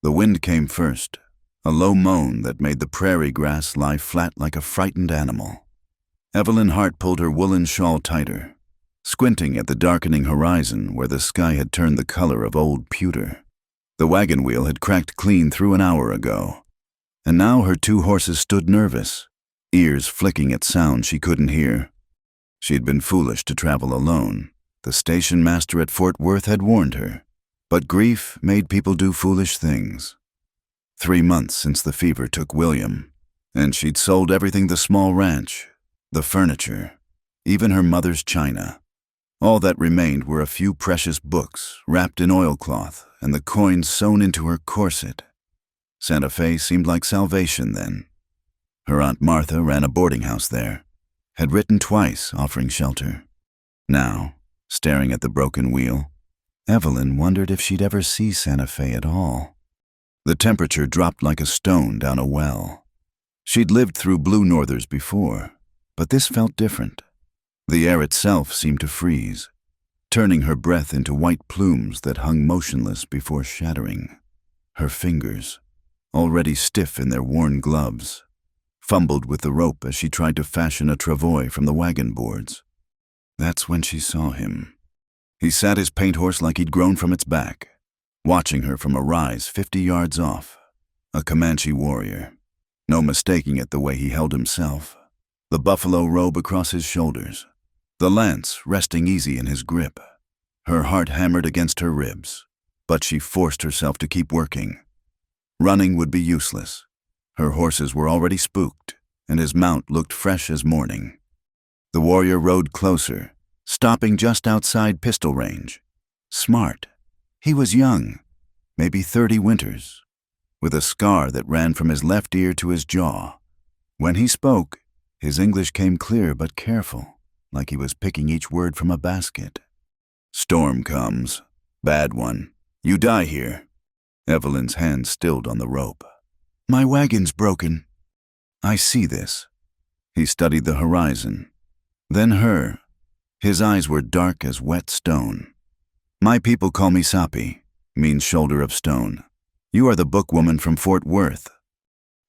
The wind came first, a low moan that made the prairie grass lie flat like a frightened animal. Evelyn Hart pulled her woolen shawl tighter, squinting at the darkening horizon where the sky had turned the color of old pewter. The wagon wheel had cracked clean through an hour ago, and now her two horses stood nervous, ears flicking at sounds she couldn't hear. She had been foolish to travel alone. The station master at Fort Worth had warned her, but grief made people do foolish things. 3 months since the fever took William, and she'd sold everything: the small ranch, the furniture, even her mother's china. All that remained were a few precious books wrapped in oilcloth and the coins sewn into her corset. Santa Fe seemed like salvation then. Her Aunt Martha ran a boarding house there, had written twice offering shelter. Now, staring at the broken wheel, Evelyn wondered if she'd ever see Santa Fe at all. The temperature dropped like a stone down a well. She'd lived through blue northers before, but this felt different. The air itself seemed to freeze, turning her breath into white plumes that hung motionless before shattering. Her fingers, already stiff in their worn gloves, fumbled with the rope as she tried to fashion a travois from the wagon boards. That's when she saw him. He sat his paint horse like he'd grown from its back, watching her from a rise 50 yards off. A Comanche warrior. No mistaking it the way he held himself. The buffalo robe across his shoulders, the lance resting easy in his grip. Her heart hammered against her ribs, but she forced herself to keep working. Running would be useless. Her horses were already spooked, and his mount looked fresh as morning. The warrior rode closer, stopping just outside pistol range. Smart. He was young, maybe 30 winters, with a scar that ran from his left ear to his jaw. When he spoke, his English came clear but careful, like he was picking each word from a basket. "Storm comes. Bad one. You die here." Evelyn's hand stilled on the rope. "My wagon's broken." "I see this." He studied the horizon, then her. His eyes were dark as wet stone. "My people call me Sapi," means shoulder of stone. "You are the bookwoman from Fort Worth."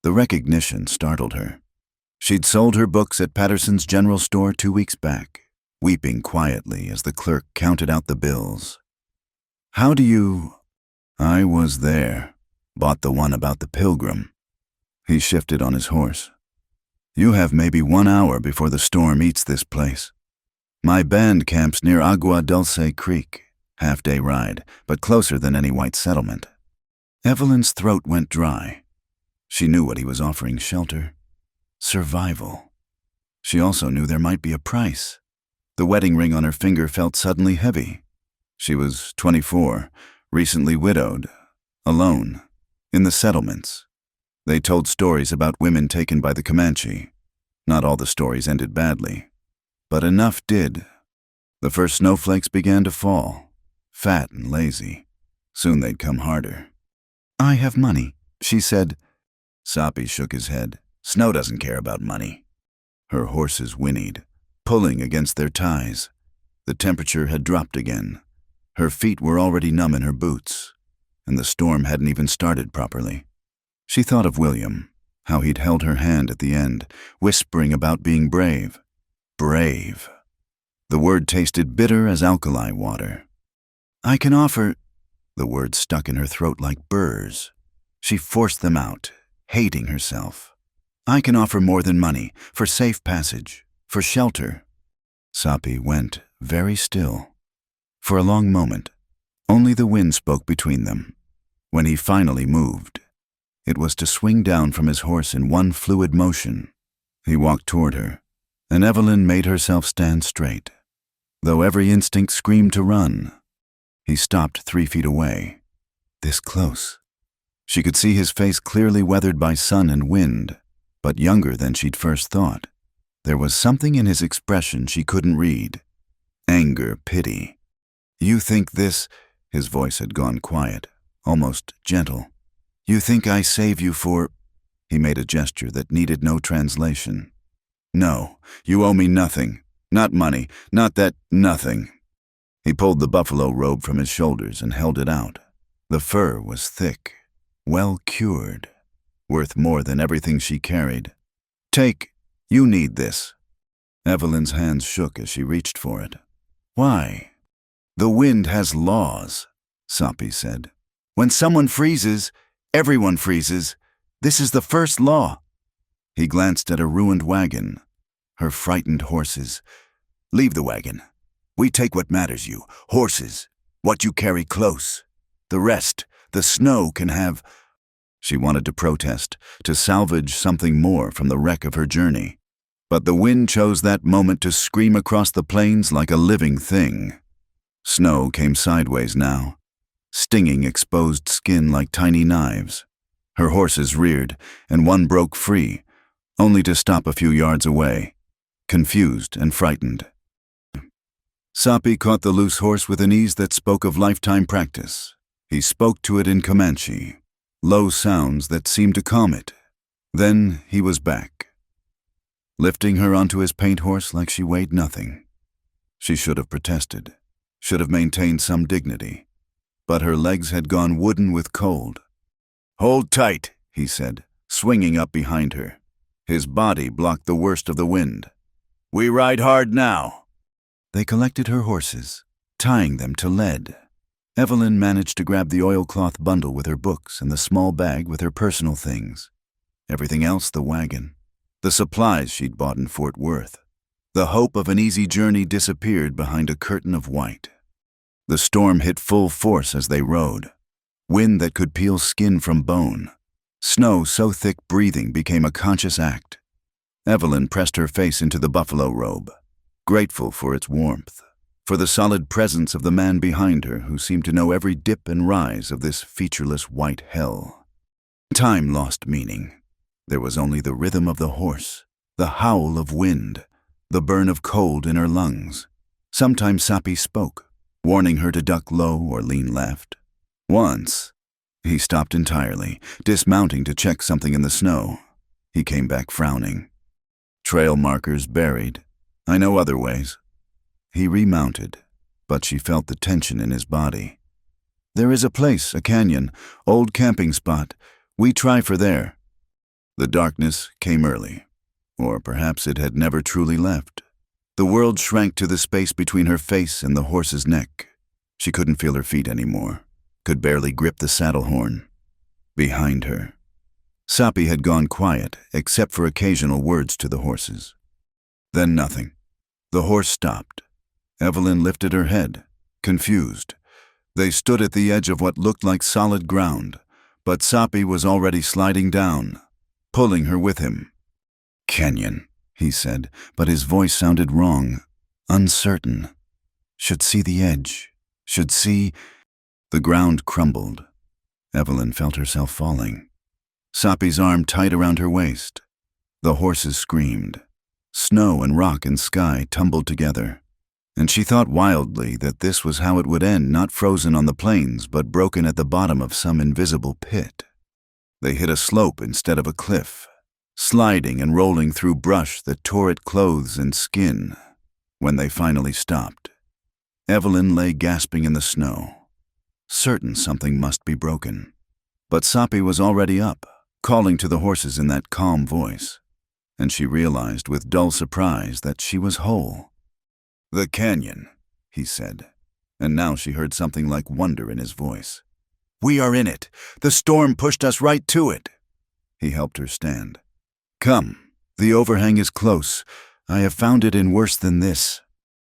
The recognition startled her. She'd sold her books at Patterson's General Store 2 weeks back, weeping quietly as the clerk counted out the bills. "How do you—" "I was there. Bought the one about the pilgrim." He shifted on his horse. "You have maybe 1 hour before the storm eats this place. My band camps near Agua Dulce Creek. Half-day ride, but closer than any white settlement." Evelyn's throat went dry. She knew what he was offering: shelter, survival. She also knew there might be a price. The wedding ring on her finger felt suddenly heavy. She was 24, recently widowed, alone, in the settlements. They told stories about women taken by the Comanche. Not all the stories ended badly, but enough did. The first snowflakes began to fall, fat and lazy. Soon they'd come harder. "I have money," she said. Sapi shook his head. "Snow doesn't care about money." Her horses whinnied, pulling against their ties. The temperature had dropped again. Her feet were already numb in her boots, and the storm hadn't even started properly. She thought of William, how he'd held her hand at the end, whispering about being brave. Brave. The word tasted bitter as alkali water. "I can offer—" The words stuck in her throat like burrs. She forced them out, hating herself. "I can offer more than money, for safe passage, for shelter." Sapi went very still. For a long moment, only the wind spoke between them. When he finally moved, it was to swing down from his horse in one fluid motion. He walked toward her, and Evelyn made herself stand straight, though every instinct screamed to run. He stopped 3 feet away, this close. She could see his face clearly weathered by sun and wind, but younger than she'd first thought. There was something in his expression she couldn't read. Anger, pity. "You think this—" His voice had gone quiet, almost gentle. "You think I save you for—" He made a gesture that needed no translation. "No, you owe me nothing. Not money, not that, nothing." He pulled the buffalo robe from his shoulders and held it out. The fur was thick. well cured, worth more than everything she carried. Take, you need this. Evelyn's hands shook as she reached for it. Why? The wind has laws, Sapi said. When someone freezes, everyone freezes. This is the first law. He glanced at a ruined wagon, her frightened horses. Leave the wagon. We take what matters you, horses, what you carry close. The rest, the snow can have. She wanted to protest, to salvage something more from the wreck of her journey. But the wind chose that moment to scream across the plains like a living thing. Snow came sideways now, stinging exposed skin like tiny knives. Her horses reared, and one broke free, only to stop a few yards away, confused and frightened. Sapi caught the loose horse with an ease that spoke of lifetime practice. He spoke to it in Comanche, low sounds that seemed to calm it. Then he was back, lifting her onto his paint horse like she weighed nothing. She should have protested, should have maintained some dignity, but her legs had gone wooden with cold. Hold tight, he said, swinging up behind her. His body blocked the worst of the wind. We ride hard now. They collected her horses, tying them to lead. Evelyn managed to grab the oilcloth bundle with her books and the small bag with her personal things. Everything else, the wagon, the supplies she'd bought in Fort Worth. The hope of an easy journey disappeared behind a curtain of white. The storm hit full force as they rode. Wind that could peel skin from bone. Snow so thick breathing became a conscious act. Evelyn pressed her face into the buffalo robe, grateful for its warmth, for the solid presence of the man behind her who seemed to know every dip and rise of this featureless white hell. Time lost meaning. There was only the rhythm of the horse, the howl of wind, the burn of cold in her lungs. Sometimes Sapi spoke, warning her to duck low or lean left. Once, he stopped entirely, dismounting to check something in the snow. He came back frowning. Trail markers buried. I know other ways. He remounted, but she felt the tension in his body. There is a place, a canyon, old camping spot. We try for there. The darkness came early, or perhaps it had never truly left. The world shrank to the space between her face and the horse's neck. She couldn't feel her feet anymore, could barely grip the saddle horn. Behind her, Sapi had gone quiet, except for occasional words to the horses. Then nothing. The horse stopped. Evelyn lifted her head, confused. They stood at the edge of what looked like solid ground, but Sapi was already sliding down, pulling her with him. Canyon, he said, but his voice sounded wrong, uncertain. Should see the edge, should see. The ground crumbled. Evelyn felt herself falling. Sapi's arm tight around her waist. The horses screamed. Snow and rock and sky tumbled together. And she thought wildly that this was how it would end, not frozen on the plains, but broken at the bottom of some invisible pit. They hit a slope instead of a cliff, sliding and rolling through brush that tore at clothes and skin. When they finally stopped, Evelyn lay gasping in the snow, certain something must be broken. But Sapi was already up, calling to the horses in that calm voice, and she realized with dull surprise that she was whole. The canyon, he said, and now she heard something like wonder in his voice. We are in it. The storm pushed us right to it. He helped her stand. Come, the overhang is close. I have found it in worse than this.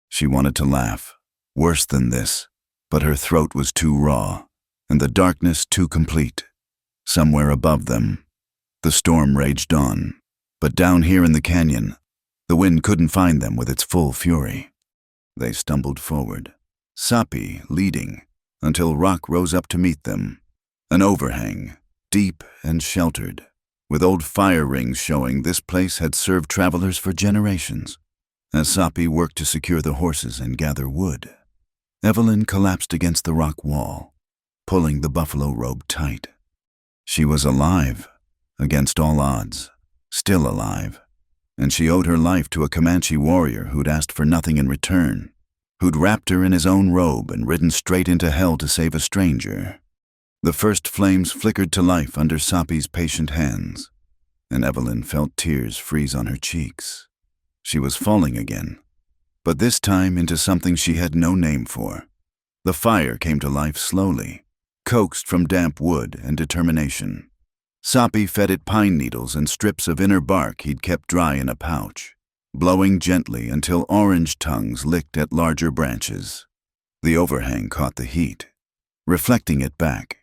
She wanted to laugh. Worse than this, but her throat was too raw, and the darkness too complete. Somewhere above them, the storm raged on, but down here in the canyon, the wind couldn't find them with its full fury. They stumbled forward, Sapi leading, until rock rose up to meet them. An overhang, deep and sheltered, with old fire rings showing this place had served travelers for generations. As Sapi worked to secure the horses and gather wood, Evelyn collapsed against the rock wall, pulling the buffalo robe tight. She was alive, against all odds, still alive, and she owed her life to a Comanche warrior who'd asked for nothing in return, who'd wrapped her in his own robe and ridden straight into hell to save a stranger. The first flames flickered to life under Sapi's patient hands, and Evelyn felt tears freeze on her cheeks. She was falling again, but this time into something she had no name for. The fire came to life slowly, coaxed from damp wood and determination. Sapi fed it pine needles and strips of inner bark he'd kept dry in a pouch, blowing gently until orange tongues licked at larger branches. The overhang caught the heat, reflecting it back,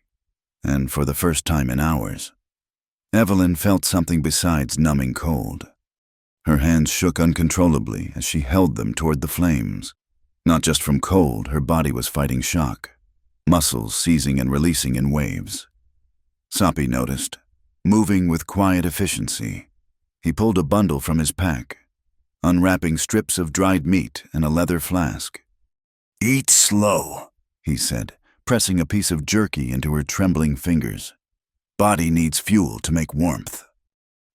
and for the first time in hours, Evelyn felt something besides numbing cold. Her hands shook uncontrollably as she held them toward the flames. Not just from cold, her body was fighting shock, muscles seizing and releasing in waves. Sapi noticed, moving with quiet efficiency. He pulled a bundle from his pack, unwrapping strips of dried meat and a leather flask. "Eat slow," he said, pressing a piece of jerky into her trembling fingers. "Body needs fuel to make warmth."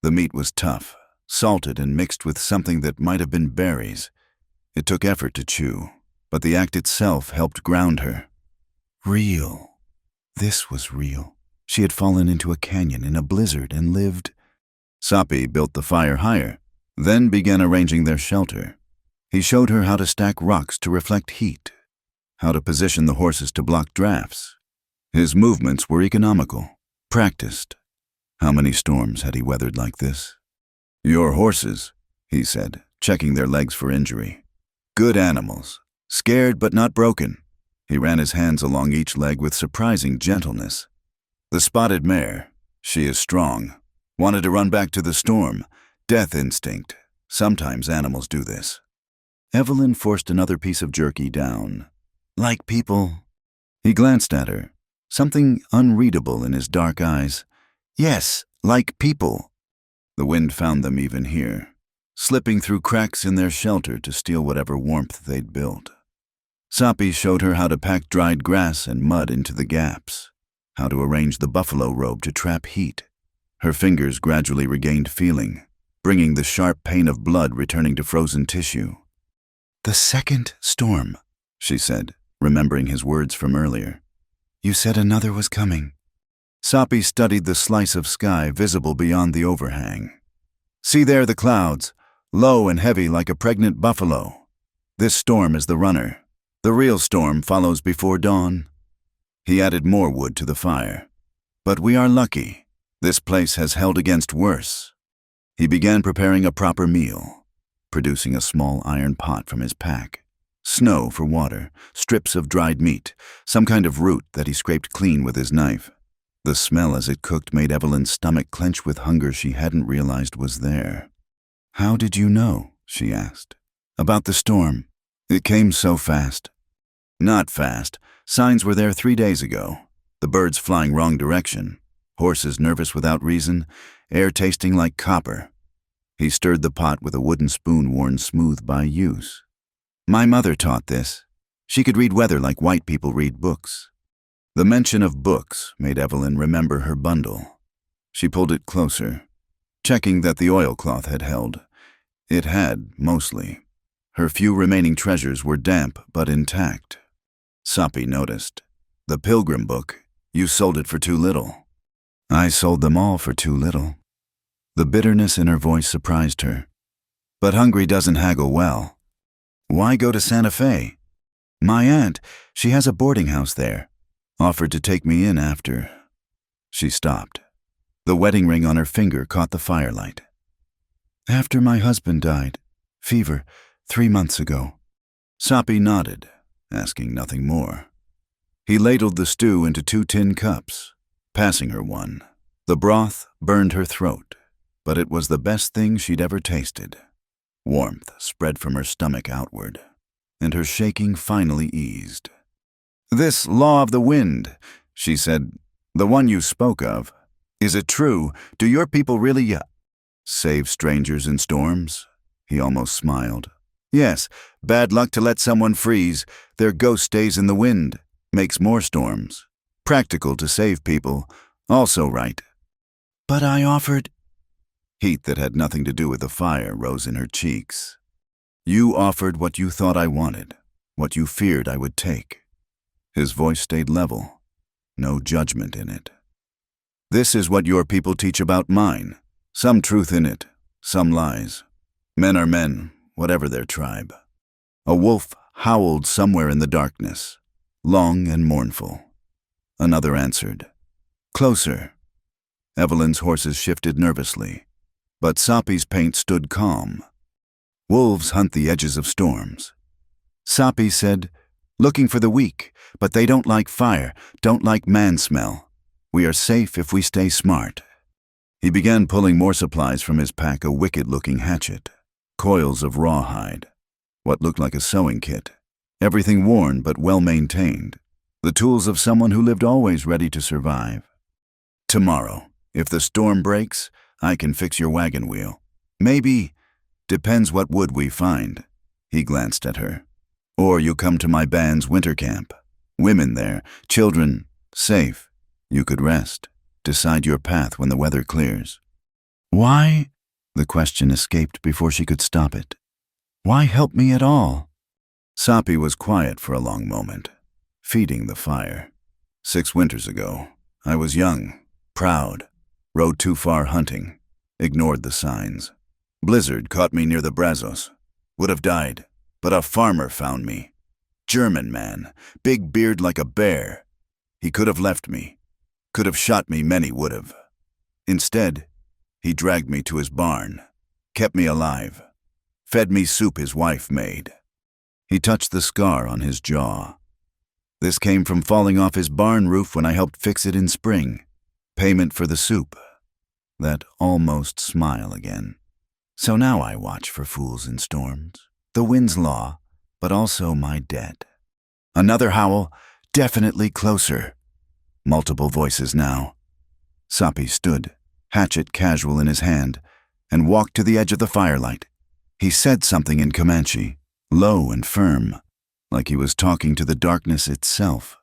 The meat was tough, salted and mixed with something that might have been berries. It took effort to chew, but the act itself helped ground her. Real. This was real. She had fallen into a canyon in a blizzard and lived. Sapi built the fire higher, then began arranging their shelter. He showed her how to stack rocks to reflect heat, how to position the horses to block drafts. His movements were economical, practiced. How many storms had he weathered like this? "Your horses," he said, checking their legs for injury. "Good animals, scared but not broken." He ran his hands along each leg with surprising gentleness. "The spotted mare, she is strong. Wanted to run back to the storm. Death instinct. Sometimes animals do this." Evelyn forced another piece of jerky down. "Like people." He glanced at her, something unreadable in his dark eyes. "Yes, like people." The wind found them even here, slipping through cracks in their shelter to steal whatever warmth they'd built. Sapi showed her how to pack dried grass and mud into the gaps, how to arrange the buffalo robe to trap heat. Her fingers gradually regained feeling, bringing the sharp pain of blood returning to frozen tissue. "The second storm," she said, remembering his words from earlier. "You said another was coming." Sapi studied the slice of sky visible beyond the overhang. "See there the clouds, low and heavy like a pregnant buffalo. This storm is the runner. The real storm follows before dawn." He added more wood to the fire. "But we are lucky. This place has held against worse." He began preparing a proper meal, producing a small iron pot from his pack, snow for water, strips of dried meat, some kind of root that he scraped clean with his knife. The smell as it cooked made Evelyn's stomach clench with hunger she hadn't realized was there. "How did you know?" she asked. "About the storm. It came so fast." "Not fast. Signs were there 3 days ago. The birds flying wrong direction, horses nervous without reason, air tasting like copper." He stirred the pot with a wooden spoon worn smooth by use. "My mother taught this. She could read weather like white people read books." The mention of books made Evelyn remember her bundle. She pulled it closer, checking that the oilcloth had held. It had, mostly. Her few remaining treasures were damp but intact. Sapi noticed. "The Pilgrim book, you sold it for too little." "I sold them all for too little." The bitterness in her voice surprised her. "But hungry doesn't haggle well. Why go to Santa Fe?" "My aunt, she has a boarding house there. Offered to take me in after." She stopped. The wedding ring on her finger caught the firelight. "After my husband died. Fever, 3 months ago." Sapi nodded, asking nothing more. He ladled the stew into 2 tin cups, passing her one. The broth burned her throat, but it was the best thing she'd ever tasted. Warmth spread from her stomach outward, and her shaking finally eased. "This law of the wind," she said, "the one you spoke of, is it true? Do your people really save strangers in storms?" He almost smiled. "Yes, bad luck to let someone freeze. Their ghost stays in the wind, makes more storms. Practical to save people, also right." "But I offered—" Heat that had nothing to do with the fire rose in her cheeks. "You offered what you thought I wanted, what you feared I would take." His voice stayed level. no judgment in it. This is what your people teach about mine. Some truth in it, some lies. Men are men, whatever their tribe. A wolf howled somewhere in the darkness, long and mournful. Another answered, "Closer." Evelyn's horses shifted nervously, but Sapi's paint stood calm. Wolves hunt the edges of storms. Sapi said, "Looking for the weak, but they don't like fire, don't like man smell. We are safe if we stay smart." He began pulling more supplies from his pack, a wicked-looking hatchet, coils of rawhide, what looked like a sewing kit, everything worn but well-maintained, the tools of someone who lived always ready to survive. "Tomorrow, if the storm breaks, I can fix your wagon wheel. Maybe, depends what wood we find." He glanced at her. "Or you come to my band's winter camp. Women there, children, safe. You could rest, decide your path when the weather clears." "Why?" The question escaped before she could stop it. "Why help me at all?" Sapi was quiet for a long moment, feeding the fire. "6 winters ago, I was young, proud, rode too far hunting, ignored the signs. Blizzard caught me near the Brazos. Would have died, but a farmer found me. German man, big beard like a bear. He could have left me. Could have shot me, many would have. Instead, he dragged me to his barn, kept me alive, fed me soup his wife made." He touched the scar on his jaw. "This came from falling off his barn roof when I helped fix it in spring. Payment for the soup." That almost smile again. "So now I watch for fools in storms. The wind's law, but also my debt." Another howl, definitely closer. Multiple voices now. Sapi stood, hatchet casual in his hand, and walked to the edge of the firelight. He said something in Comanche, low and firm, like he was talking to the darkness itself.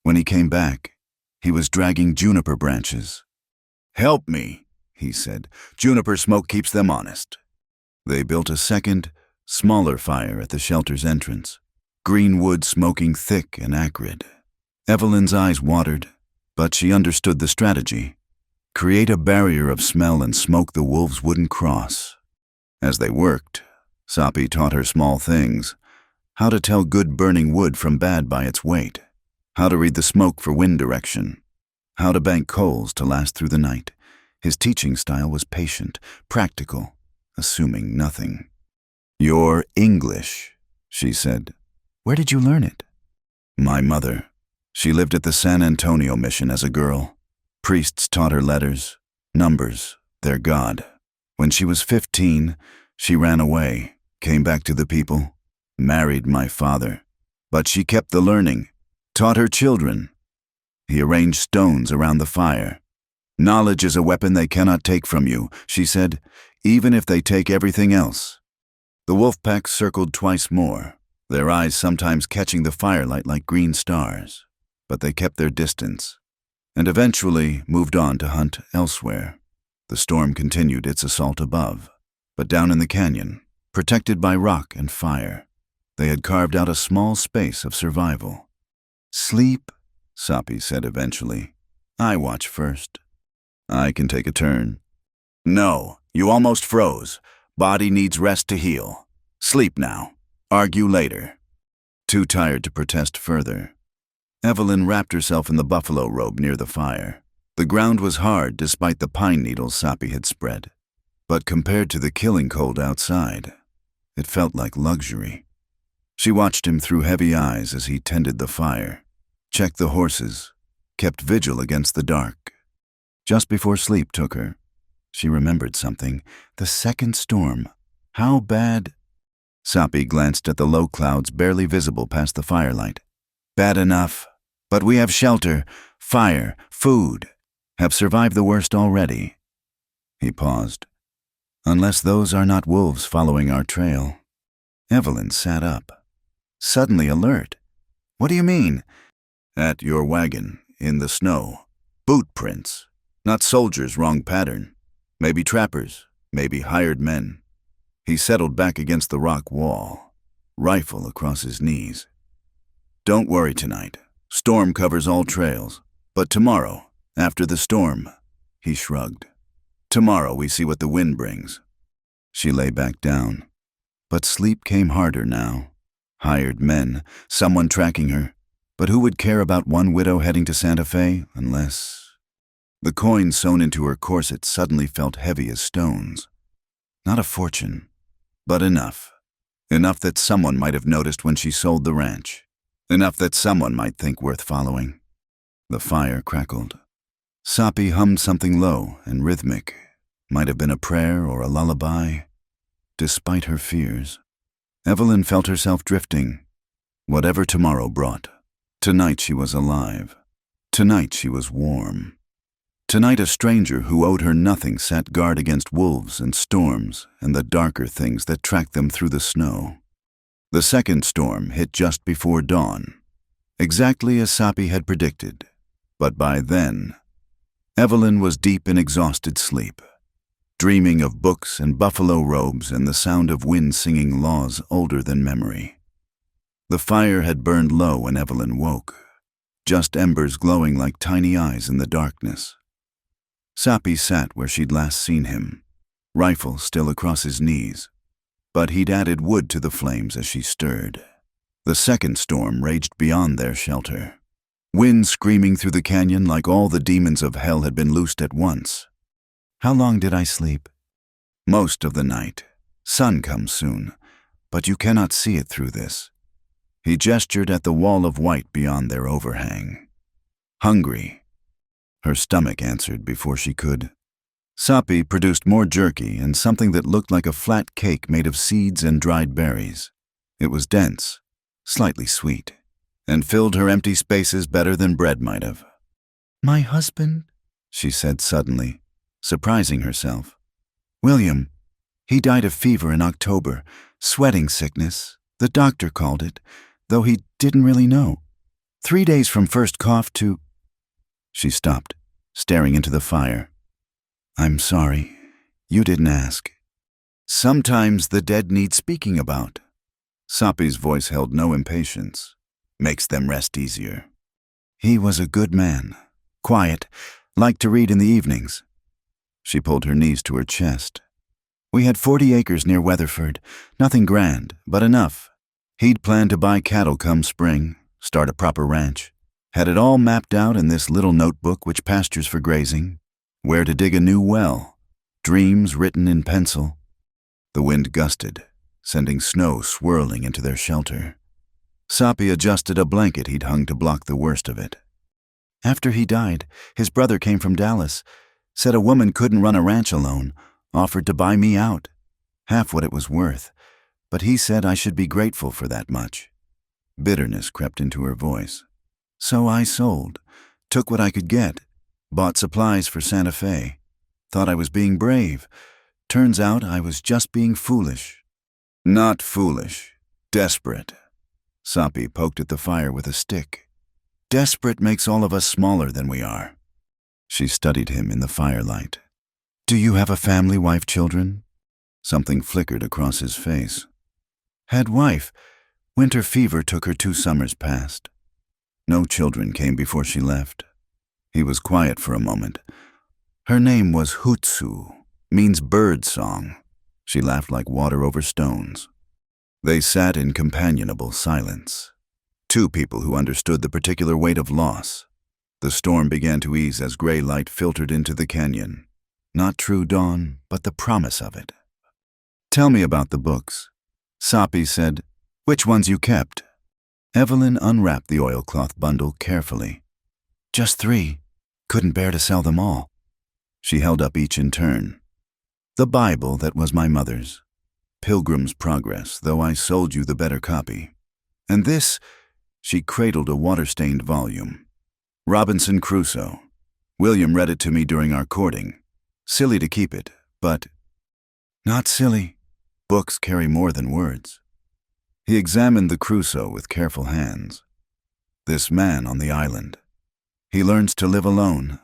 When he came back, he was dragging juniper branches. "Help me," he said. "Juniper smoke keeps them honest." They built a second, smaller fire at the shelter's entrance, green wood smoking thick and acrid. Evelyn's eyes watered, but she understood the strategy. Create a barrier of smell and smoke the wolves wouldn't cross. As they worked, Sapi taught her small things: how to tell good burning wood from bad by its weight, how to read the smoke for wind direction, how to bank coals to last through the night. His teaching style was patient, practical, assuming nothing. "You're English," she said. "Where did you learn it?" "My mother. She lived at the San Antonio mission as a girl. Priests taught her letters, numbers, their God. When she was 15, she ran away, came back to the people, married my father. But she kept the learning, taught her children." He arranged stones around the fire. "Knowledge is a weapon they cannot take from you," she said, "even if they take everything else." The wolf pack circled twice more, their eyes sometimes catching the firelight like green stars. But they kept their distance, and eventually moved on to hunt elsewhere. The storm continued its assault above, but down in the canyon, protected by rock and fire, they had carved out a small space of survival. "Sleep," Sapi said eventually. "I watch first." "I can take a turn." "No, you almost froze. Body needs rest to heal. Sleep now. Argue later." Too tired to protest further, Evelyn wrapped herself in the buffalo robe near the fire. The ground was hard despite the pine needles Sapi had spread, but compared to the killing cold outside, it felt like luxury. She watched him through heavy eyes as he tended the fire, checked the horses, kept vigil against the dark. Just before sleep took her, she remembered something. The second storm. How bad? Sapi glanced at the low clouds barely visible past the firelight. "Bad enough. But we have shelter, fire, food. Have survived the worst already." He paused. "Unless those are not wolves following our trail." Evelyn sat up, suddenly alert. "What do you mean?" "At your wagon, in the snow. Boot prints. Not soldiers, wrong pattern. Maybe trappers, maybe hired men." He settled back against the rock wall, rifle across his knees. "Don't worry tonight. Storm covers all trails. But tomorrow, after the storm, he shrugged. Tomorrow we see what the wind brings. She lay back down. But sleep came harder now. Hired men, someone tracking her. But who would care about one widow heading to Santa Fe unless... The coins sewn into her corset suddenly felt heavy as stones. Not a fortune, but enough. Enough that someone might have noticed when she sold the ranch. Enough that someone might think worth following. The fire crackled. Sapi hummed something low and rhythmic. Might have been a prayer or a lullaby. Despite her fears, Evelyn felt herself drifting. Whatever tomorrow brought, tonight she was alive. Tonight she was warm. Tonight a stranger who owed her nothing sat guard against wolves and storms and the darker things that tracked them through the snow. The second storm hit just before dawn, exactly as Sapi had predicted. But by then, Evelyn was deep in exhausted sleep, dreaming of books and buffalo robes and the sound of wind singing laws older than memory. The fire had burned low when Evelyn woke, just embers glowing like tiny eyes in the darkness. Sapi sat where she'd last seen him, rifle still across his knees, but he'd added wood to the flames as she stirred. The second storm raged beyond their shelter, wind screaming through the canyon like all the demons of hell had been loosed at once. How long did I sleep? Most of the night. Sun comes soon, but you cannot see it through this. He gestured at the wall of white beyond their overhang. Hungry. Her stomach answered before she could. Sapi produced more jerky and something that looked like a flat cake made of seeds and dried berries. It was dense, slightly sweet, and filled her empty spaces better than bread might have. "My husband," she said suddenly, surprising herself. "William. He died of fever in October, sweating sickness, the doctor called it, though he didn't really know. 3 days from first cough to..." She stopped, staring into the fire. "I'm sorry. You didn't ask." "Sometimes the dead need speaking about." Sapi's voice held no impatience. "Makes them rest easier." "He was a good man. Quiet. Liked to read in the evenings." She pulled her knees to her chest. "We had 40 acres near Weatherford. Nothing grand, but enough. He'd planned to buy cattle come spring, start a proper ranch. Had it all mapped out in this little notebook which pastures for grazing. Where to dig a new well. Dreams written in pencil." The wind gusted, sending snow swirling into their shelter. Sapi adjusted a blanket he'd hung to block the worst of it. "After he died, his brother came from Dallas. Said a woman couldn't run a ranch alone. Offered to buy me out. Half what it was worth. But he said I should be grateful for that much." Bitterness crept into her voice. "So I sold. Took what I could get. Bought supplies for Santa Fe. Thought I was being brave. Turns out I was just being foolish." "Not foolish. Desperate." Sapi poked at the fire with a stick. "Desperate makes all of us smaller than we are." She studied him in the firelight. "Do you have a family, wife, children?" Something flickered across his face. "Had wife. Winter fever took her 2 summers past. No children came before she left." He was quiet for a moment. "Her name was Hutsu, means bird song." She laughed like water over stones. They sat in companionable silence. Two people who understood the particular weight of loss. The storm began to ease as gray light filtered into the canyon. Not true dawn, but the promise of it. "Tell me about the books." Sapi said, "Which ones you kept?" Evelyn unwrapped the oilcloth bundle carefully. "Just 3. Couldn't bear to sell them all." She held up each in turn. "The Bible that was my mother's. Pilgrim's Progress, though I sold you the better copy. And this," she cradled a water-stained volume. "Robinson Crusoe. William read it to me during our courting. Silly to keep it, but..." "Not silly. Books carry more than words." He examined the Crusoe with careful hands. "This man on the island. He learns to live alone."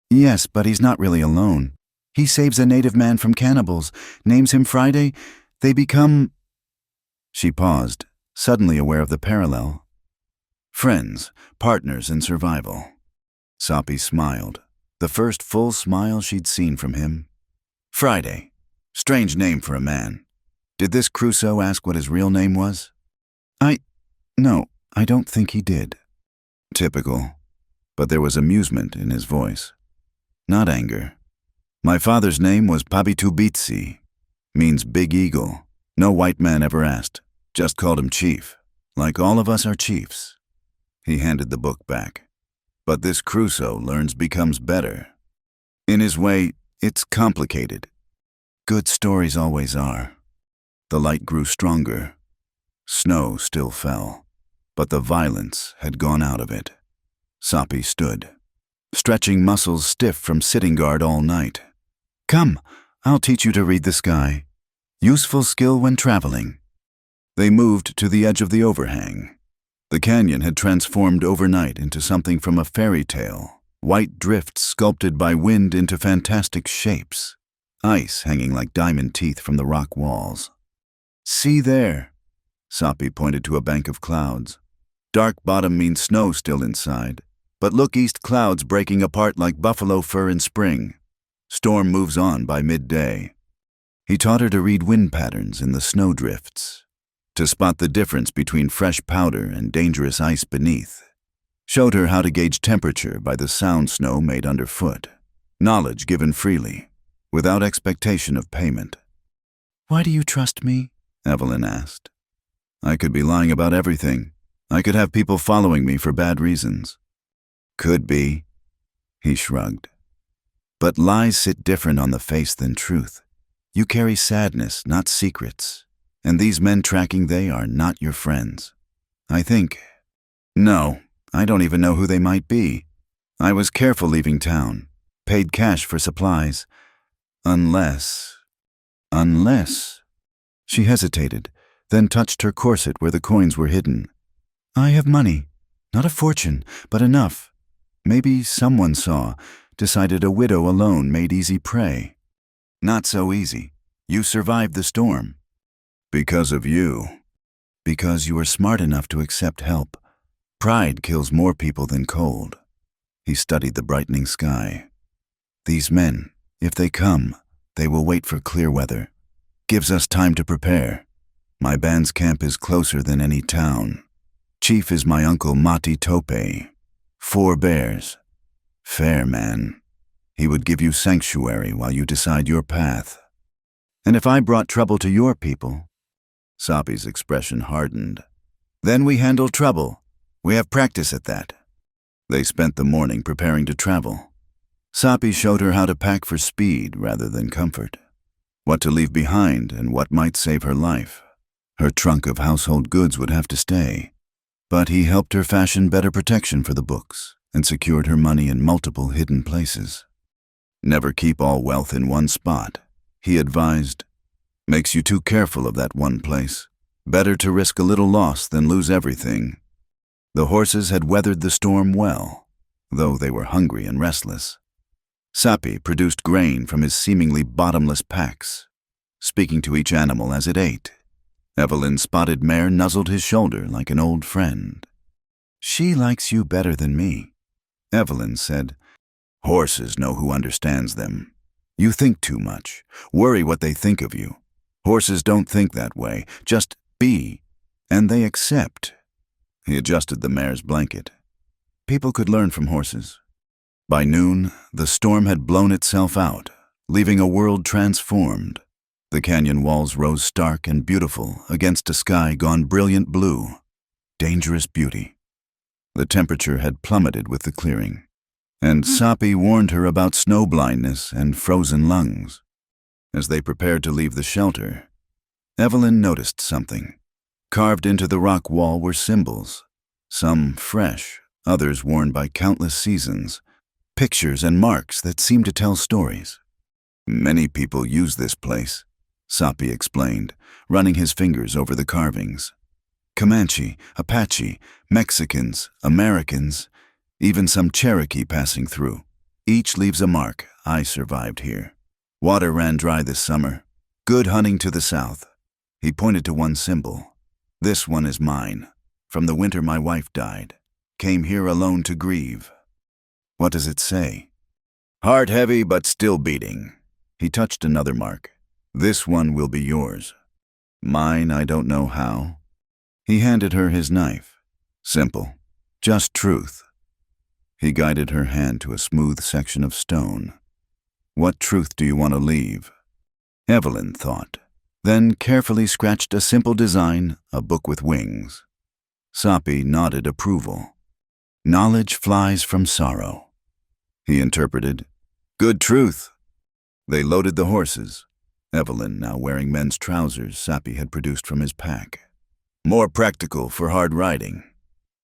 "Yes, but he's not really alone. He saves a native man from cannibals, names him Friday. They become..." She paused, suddenly aware of the parallel. "Friends, partners in survival." Soppy smiled, the first full smile she'd seen from him. Friday. Strange name for a man. Did this Crusoe ask what his real name was? No, I don't think he did. Typical. But there was amusement in his voice. Not anger. My father's name was Pabitubitsi. Means big eagle. No white man ever asked. Just called him chief. Like all of us are chiefs. He handed the book back. But this Crusoe learns becomes better. In his way, it's complicated. Good stories always are. The light grew stronger. Snow still fell, but the violence had gone out of it. Soppy stood, stretching muscles stiff from sitting guard all night. Come, I'll teach you to read the sky. Useful skill when traveling. They moved to the edge of the overhang. The canyon had transformed overnight into something from a fairy tale, white drifts sculpted by wind into fantastic shapes, ice hanging like diamond teeth from the rock walls. See there, Soppy pointed to a bank of clouds. Dark bottom means snow still inside, but look east, clouds breaking apart like buffalo fur in spring. Storm moves on by midday. He taught her to read wind patterns in the snow drifts, to spot the difference between fresh powder and dangerous ice beneath. Showed her how to gauge temperature by the sound snow made underfoot. Knowledge given freely, without expectation of payment. Why do you trust me? Evelyn asked. I could be lying about everything. I could have people following me for bad reasons. Could be. He shrugged. But lies sit different on the face than truth. You carry sadness, not secrets. And these men tracking they are not your friends. I think. No, I don't even know who they might be. I was careful leaving town. Paid cash for supplies. Unless. She hesitated, then touched her corset where the coins were hidden. I have money. Not a fortune, but enough. Maybe someone saw, decided a widow alone made easy prey. Not so easy. You survived the storm. Because of you. Because you were smart enough to accept help. Pride kills more people than cold. He studied the brightening sky. These men, if they come, they will wait for clear weather. Gives us time to prepare. My band's camp is closer than any town. Chief is my uncle Mati Tope. 4 bears. Fair man. He would give you sanctuary while you decide your path. And if I brought trouble to your people, Soppy's expression hardened. Then we handle trouble. We have practice at that. They spent the morning preparing to travel. Soppy showed her how to pack for speed rather than comfort. What to leave behind and what might save her life. Her trunk of household goods would have to stay. But he helped her fashion better protection for the books and secured her money in multiple hidden places. Never keep all wealth in one spot, he advised. Makes you too careful of that one place. Better to risk a little loss than lose everything. The horses had weathered the storm well, though they were hungry and restless. Soppy produced grain from his seemingly bottomless packs, speaking to each animal as it ate. Evelyn's spotted mare nuzzled his shoulder like an old friend. She likes you better than me, Evelyn said. Horses know who understands them. You think too much, worry what they think of you. Horses don't think that way, just be, and they accept. He adjusted the mare's blanket. People could learn from horses. By noon, the storm had blown itself out, leaving a world transformed. The canyon walls rose stark and beautiful against a sky gone brilliant blue. Dangerous beauty. The temperature had plummeted with the clearing, and Soppy warned her about snow blindness and frozen lungs. As they prepared to leave the shelter, Evelyn noticed something. Carved into the rock wall were symbols, some fresh, others worn by countless seasons, pictures and marks that seemed to tell stories. Many people use this place, Soppy explained, running his fingers over the carvings. Comanche, Apache, Mexicans, Americans, even some Cherokee passing through. Each leaves a mark. I survived here. Water ran dry this summer. Good hunting to the south. He pointed to one symbol. This one is mine. From the winter my wife died. Came here alone to grieve. What does it say? Heart heavy but still beating. He touched another mark. This one will be yours. Mine, I don't know how. He handed her his knife. Simple. Just truth. He guided her hand to a smooth section of stone. What truth do you want to leave? Evelyn thought, then carefully scratched a simple design, a book with wings. Sapi nodded approval. Knowledge flies from sorrow. He interpreted, good truth. They loaded the horses. Evelyn, now wearing men's trousers Sapi had produced from his pack. More practical for hard riding,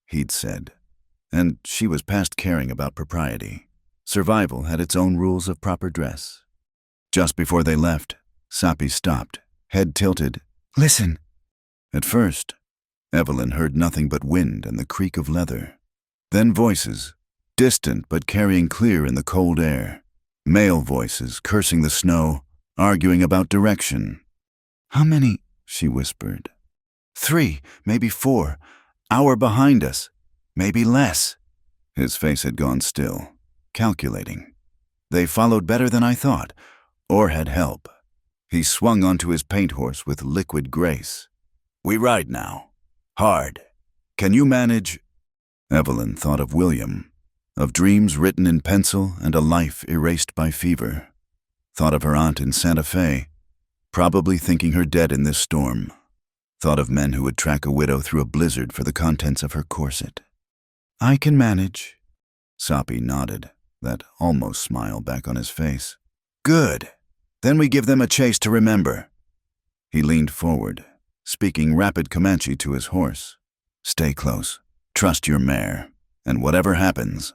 he'd said. And she was past caring about propriety. Survival had its own rules of proper dress. Just before they left, Sapi stopped, head tilted. Listen. At first, Evelyn heard nothing but wind and the creak of leather. Then voices, distant but carrying clear in the cold air. Male voices cursing the snow, arguing about direction. How many? She whispered. 3, maybe 4. Hour behind us. Maybe less. His face had gone still, calculating. They followed better than I thought, or had help. He swung onto his paint horse with liquid grace. We ride now. Hard. Can you manage? Evelyn thought of William, of dreams written in pencil and a life erased by fever. Thought of her aunt in Santa Fe, probably thinking her dead in this storm. Thought of men who would track a widow through a blizzard for the contents of her corset. I can manage. Sapi nodded, that almost smile back on his face. Good. Then we give them a chase to remember. He leaned forward, speaking rapid Comanche to his horse. Stay close. Trust your mare. And whatever happens.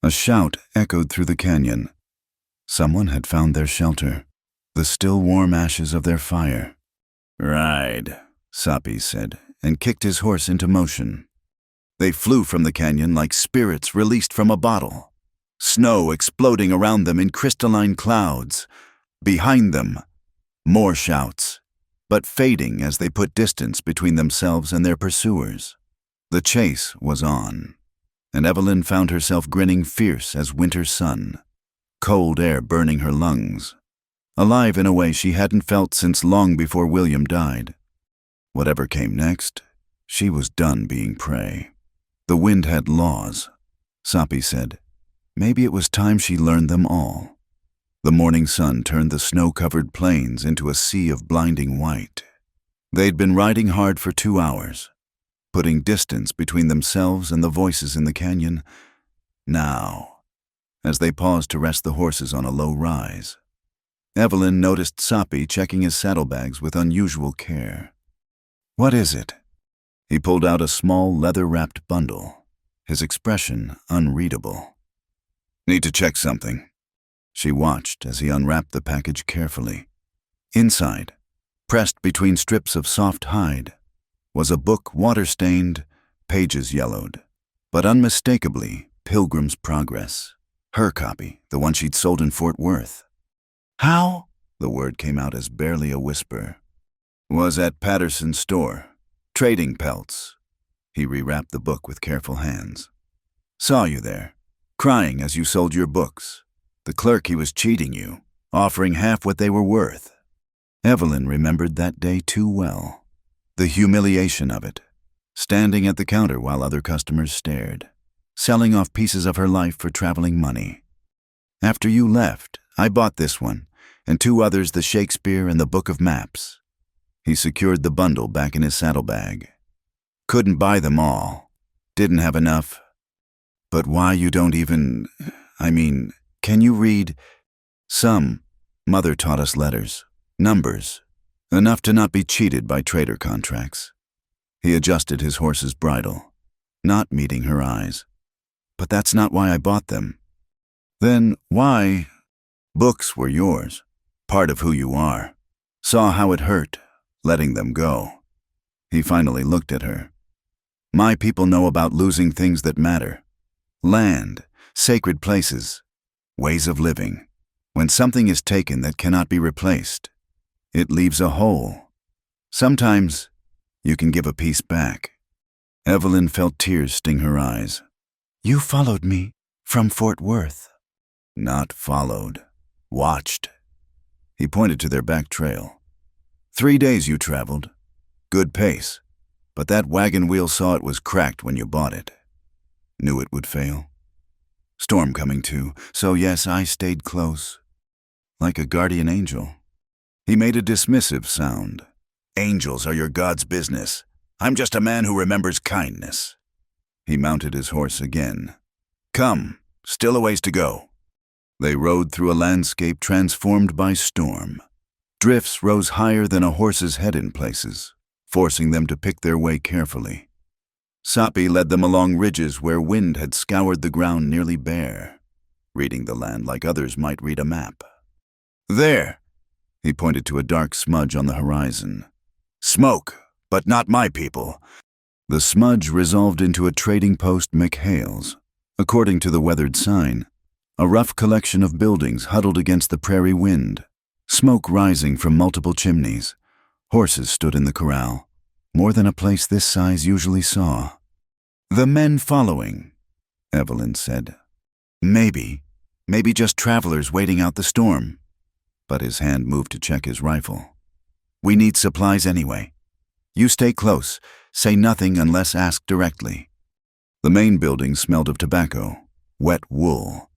A shout echoed through the canyon. Someone had found their shelter, the still warm ashes of their fire. Ride, Sapi said, and kicked his horse into motion. They flew from the canyon like spirits released from a bottle. Snow exploding around them in crystalline clouds. Behind them, more shouts, but fading as they put distance between themselves and their pursuers. The chase was on, and Evelyn found herself grinning fierce as winter's sun, cold air burning her lungs, alive in a way she hadn't felt since long before William died. Whatever came next, she was done being prey. The wind had laws, Sapi said. Maybe it was time she learned them all. The morning sun turned the snow-covered plains into a sea of blinding white. They'd been riding hard for 2 hours, putting distance between themselves and the voices in the canyon. Now, as they paused to rest the horses on a low rise, Evelyn noticed Sapi checking his saddlebags with unusual care. What is it? He pulled out a small leather-wrapped bundle, his expression unreadable. Need to check something. She watched as he unwrapped the package carefully. Inside, pressed between strips of soft hide, was a book water-stained, pages yellowed, but unmistakably Pilgrim's Progress. Her copy, the one she'd sold in Fort Worth. How? The word came out as barely a whisper. Was at Patterson's store. Trading pelts. He rewrapped the book with careful hands. Saw you there, crying as you sold your books. The clerk, he was cheating you, offering half what they were worth. Evelyn remembered that day too well. The humiliation of it, standing at the counter while other customers stared, selling off pieces of her life for traveling money. After you left, I bought this one, and 2 others, the Shakespeare and the Book of Maps. He secured the bundle back in his saddlebag. Couldn't buy them all. Didn't have enough. But why you don't even... can you read? Some. Mother taught us letters, numbers, enough to not be cheated by trader contracts. He adjusted his horse's bridle, not meeting her eyes. But that's not why I bought them. Then why? Books were yours, part of who you are. Saw how it hurt, letting them go. He finally looked at her. My people know about losing things that matter. Land, sacred places, ways of living. When something is taken that cannot be replaced, it leaves a hole. Sometimes you can give a piece back. Evelyn felt tears sting her eyes. You followed me From Fort Worth. Not followed. Watched. He pointed to their back trail. 3 days you traveled. Good pace. But that wagon wheel saw it was cracked when you bought it. Knew it would fail. Storm coming too, so yes, I stayed close. Like a guardian angel. He made a dismissive sound. Angels are your God's business. I'm just a man who remembers kindness. He mounted his horse again. Come, still a ways to go. They rode through a landscape transformed by storm. Drifts rose higher than a horse's head in places, forcing them to pick their way carefully. Sapi led them along ridges where wind had scoured the ground nearly bare, reading the land like others might read a map. There, he pointed to a dark smudge on the horizon. Smoke, but not my people. The smudge resolved into a trading post McHale's. According to the weathered sign, a rough collection of buildings huddled against the prairie wind, smoke rising from multiple chimneys. Horses stood in the corral, more than a place this size usually saw. The men following, Evelyn said. Maybe just travelers waiting out the storm. But his hand moved to check his rifle. We need supplies anyway. You stay close, say nothing unless asked directly. The main building smelled of tobacco, wet wool,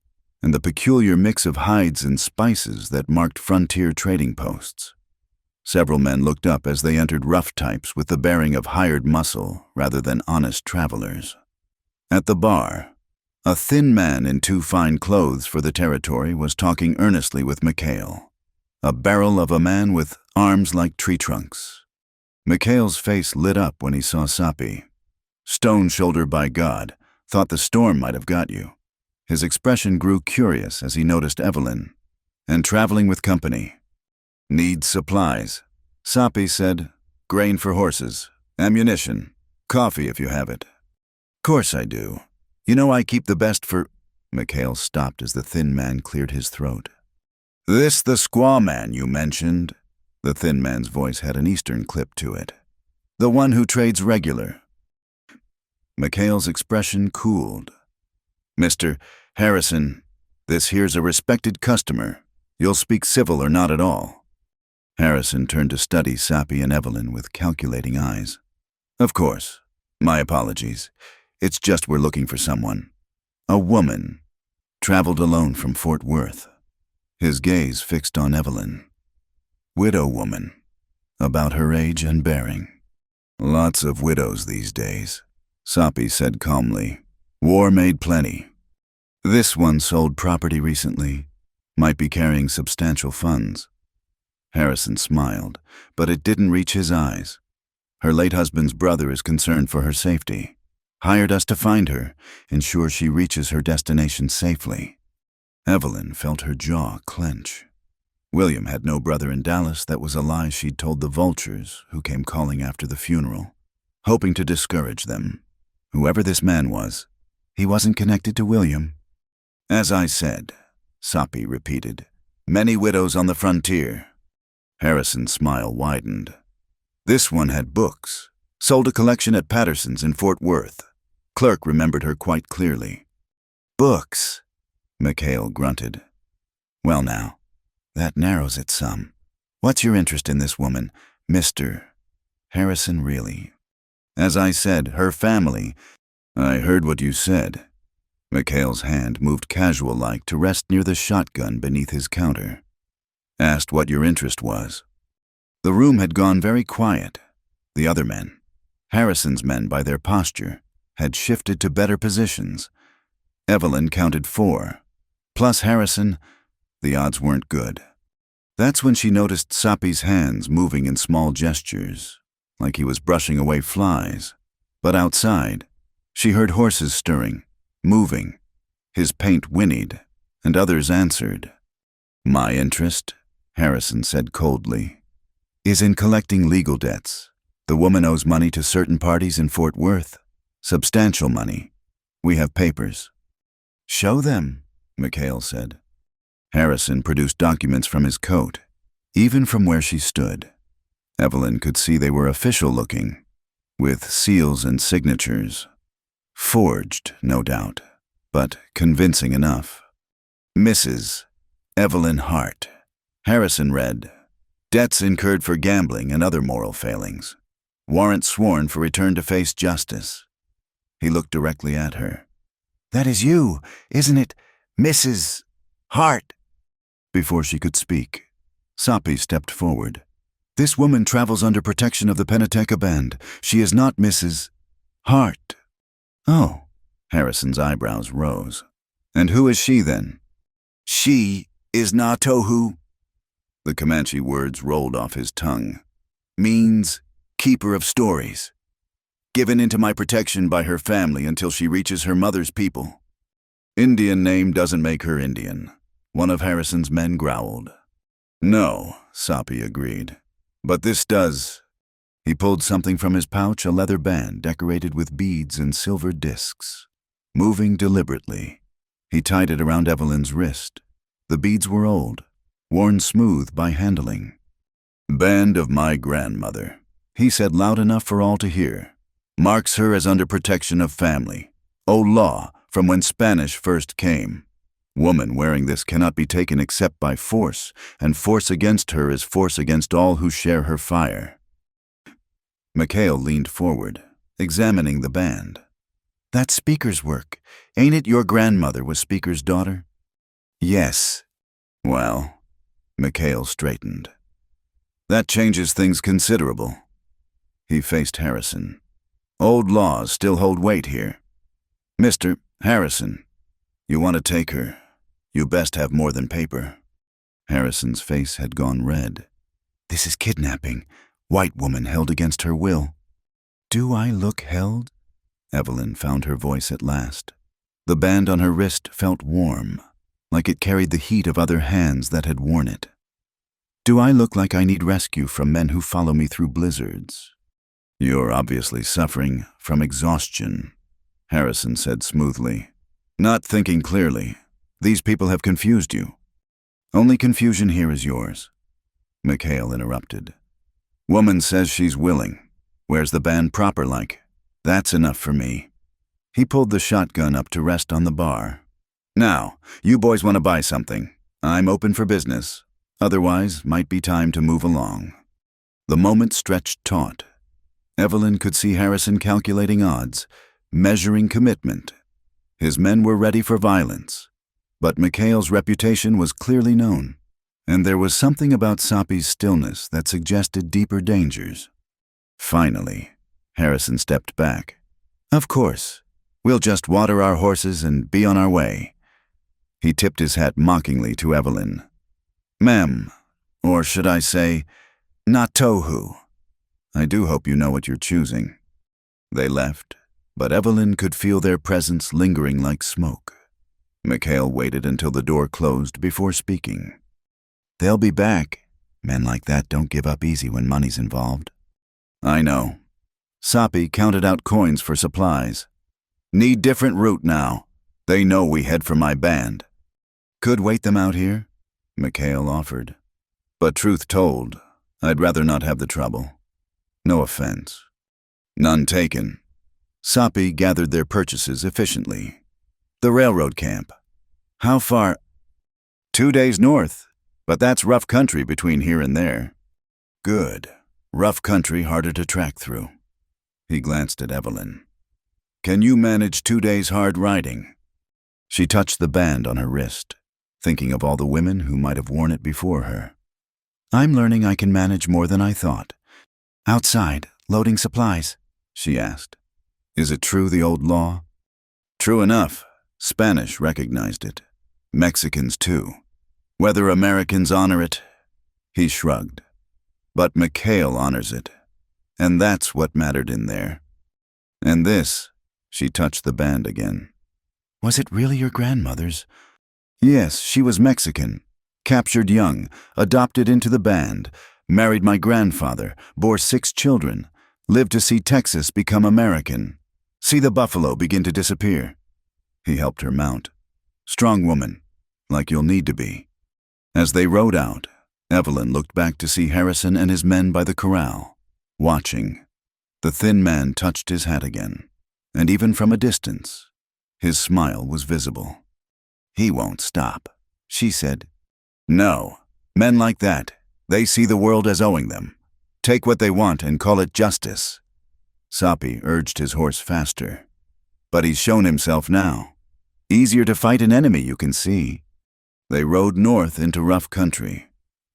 and the peculiar mix of hides and spices that marked frontier trading posts. Several men looked up as they entered rough types with the bearing of hired muscle rather than honest travelers. At the bar, a thin man in too fine clothes for the territory was talking earnestly with McHale, a barrel of a man with arms like tree trunks. McHale's face lit up when he saw Sapi. Stone shoulder by God, thought the storm might have got you. His expression grew curious as he noticed Evelyn, and traveling with company. Need supplies. Sapi said, grain for horses, ammunition, coffee if you have it. Course I do. You know I keep the best for... McHale stopped as the thin man cleared his throat. This the squaw man you mentioned? The thin man's voice had an eastern clip to it. The one who trades regular. McHale's expression cooled. Mr. Harrison, this here's a respected customer. You'll speak civil or not at all. Harrison turned to study Sapi and Evelyn with calculating eyes. Of course. My apologies. It's just we're looking for someone. A woman. Traveled alone from Fort Worth. His gaze fixed on Evelyn. Widow woman. About her age and bearing. Lots of widows these days, Sapi said calmly. War made plenty. This one sold property recently. Might be carrying substantial funds. Harrison smiled, but it didn't reach his eyes. Her late husband's brother is concerned for her safety. Hired us to find her, ensure she reaches her destination safely. Evelyn felt her jaw clench. William had no brother in Dallas. That was a lie she'd told the vultures who came calling after the funeral, hoping to discourage them. Whoever this man was, he wasn't connected to William. As I said, Sapi repeated, many widows on the frontier. Harrison's smile widened. This one had books. Sold a collection at Patterson's in Fort Worth. Clerk remembered her quite clearly. Books, McHale grunted. Well now, that narrows it some. What's your interest in this woman, Mr. Harrison, really? As I said, her family. I heard what you said. McHale's hand moved casual-like to rest near the shotgun beneath his counter. Asked what your interest was. The room had gone very quiet. The other men, Harrison's men by their posture, had shifted to better positions. Evelyn counted 4. Plus Harrison, the odds weren't good. That's when she noticed Sapi's hands moving in small gestures, like he was brushing away flies. But outside, she heard horses stirring, moving. His paint whinnied, and others answered. My interest, Harrison said coldly, is in collecting legal debts. The woman owes money to certain parties in Fort Worth. Substantial money. We have papers. Show them, McHale said. Harrison produced documents from his coat, even from where she stood. Evelyn could see they were official-looking, with seals and signatures. Forged, no doubt. but convincing enough. Mrs. Evelyn Hart. Harrison read, debts incurred for gambling and other moral failings. Warrant sworn for return to face justice. He looked directly at her. That is you, isn't it, Mrs. Hart? Before she could speak, Soppy stepped forward. This woman travels under protection of the Pentecost Band. She is not Mrs. Hart. Oh, Harrison's eyebrows rose. And who is she then? She is Natohu. The Comanche words rolled off his tongue. Means keeper of stories. Given into my protection by her family until she reaches her mother's people. Indian name doesn't make her Indian, one of Harrison's men growled. No, Soppy agreed. But this does. He pulled something from his pouch, a leather band decorated with beads and silver discs. Moving deliberately, he tied it around Evelyn's wrist. The beads were old, worn smooth by handling. Band of my grandmother, he said loud enough for all to hear. Marks her as under protection of family. O law, from when Spanish first came. Woman wearing this cannot be taken except by force, and force against her is force against all who share her fire. Mikhail leaned forward, examining the band. That's Speaker's work. Ain't it your grandmother was Speaker's daughter? Yes. Well, Mikhail straightened. That changes things considerable. He faced Harrison. Old laws still hold weight here. Mr. Harrison, you want to take her. You best have more than paper. Harrison's face had gone red. This is kidnapping. White woman held against her will. Do I look held? Evelyn found her voice at last. The band on her wrist felt warm, like it carried the heat of other hands that had worn it. Do I look like I need rescue from men who follow me through blizzards? You're obviously suffering from exhaustion, Harrison said smoothly. Not thinking clearly. These people have confused you. Only confusion here is yours. Mikhail interrupted. Woman says she's willing. Where's the band proper like? That's enough for me. He pulled the shotgun up to rest on the bar. Now, you boys want to buy something. I'm open for business. Otherwise, might be time to move along. The moment stretched taut. Evelyn could see Harrison calculating odds, measuring commitment. His men were ready for violence. But Mikhail's reputation was clearly known, and there was something about Soppy's stillness that suggested deeper dangers. Finally, Harrison stepped back. Of course. We'll just water our horses and be on our way. He tipped his hat mockingly to Evelyn. Ma'am, or should I say, Natohu. I do hope you know what you're choosing. They left, but Evelyn could feel their presence lingering like smoke. Mikhail waited until the door closed before speaking. They'll be back. Men like that don't give up easy when money's involved. I know. Soppy counted out coins for supplies. Need different route now. They know we head for my band. Could wait them out here, Mikhail offered. But truth told, I'd rather not have the trouble. No offense. None taken. Soppy gathered their purchases efficiently. The railroad camp. How far? 2 days north, but that's rough country between here and there. Good. Rough country harder to track through. He glanced at Evelyn. Can you manage 2 days hard riding? She touched the band on her wrist, thinking of all the women who might have worn it before her. I'm learning I can manage more than I thought. Outside, loading supplies, she asked. Is it true, the old law? True enough. Spanish recognized it. Mexicans too. Whether Americans honor it, he shrugged. But Mikhail honors it. And that's what mattered in there. And this, she touched the band again. Was it really your grandmother's? Yes, she was Mexican. Captured young, adopted into the band, married my grandfather, bore 6 children, lived to see Texas become American, see the buffalo begin to disappear. He helped her mount. Strong woman, like you'll need to be. As they rode out, Evelyn looked back to see Harrison and his men by the corral, watching. The thin man touched his hat again, and even from a distance, His smile was visible. "He won't stop," she said. "No. Men like that, they see the world as owing them. Take what they want and call it justice." Sapi urged his horse faster. "But he's shown himself now. Easier to fight an enemy you can see." They rode north into rough country,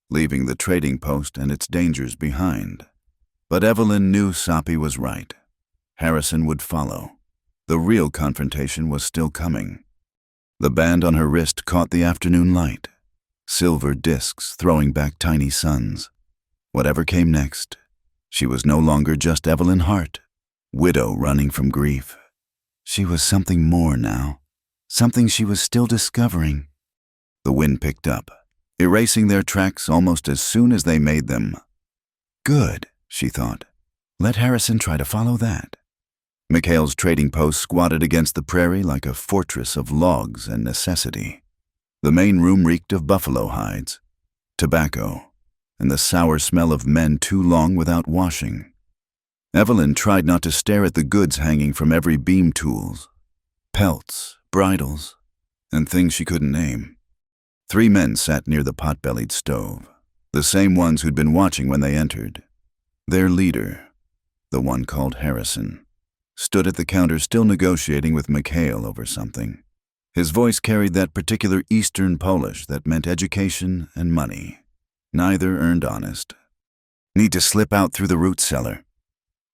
leaving the trading post and its dangers behind. But Evelyn knew Sapi was right. Harrison would follow. The real confrontation was still coming. The band on her wrist caught the afternoon light, silver discs throwing back tiny suns. Whatever came next, she was no longer just Evelyn Hart, widow running from grief. She was something more now, something she was still discovering. The wind picked up, erasing their tracks almost as soon as they made them. Good, she thought. Let Harrison try to follow that. McHale's trading post squatted against the prairie like a fortress of logs and necessity. The main room reeked of buffalo hides, tobacco, and the sour smell of men too long without washing. Evelyn tried not to stare at the goods hanging from every beam tools, pelts, bridles, and things she couldn't name. 3 men sat near the pot-bellied stove, the same ones who'd been watching when they entered. Their leader, the one called Harrison, stood at the counter still negotiating with McHale over something. His voice carried that particular Eastern Polish that meant education and money. Neither earned honest. "Need to slip out through the root cellar,"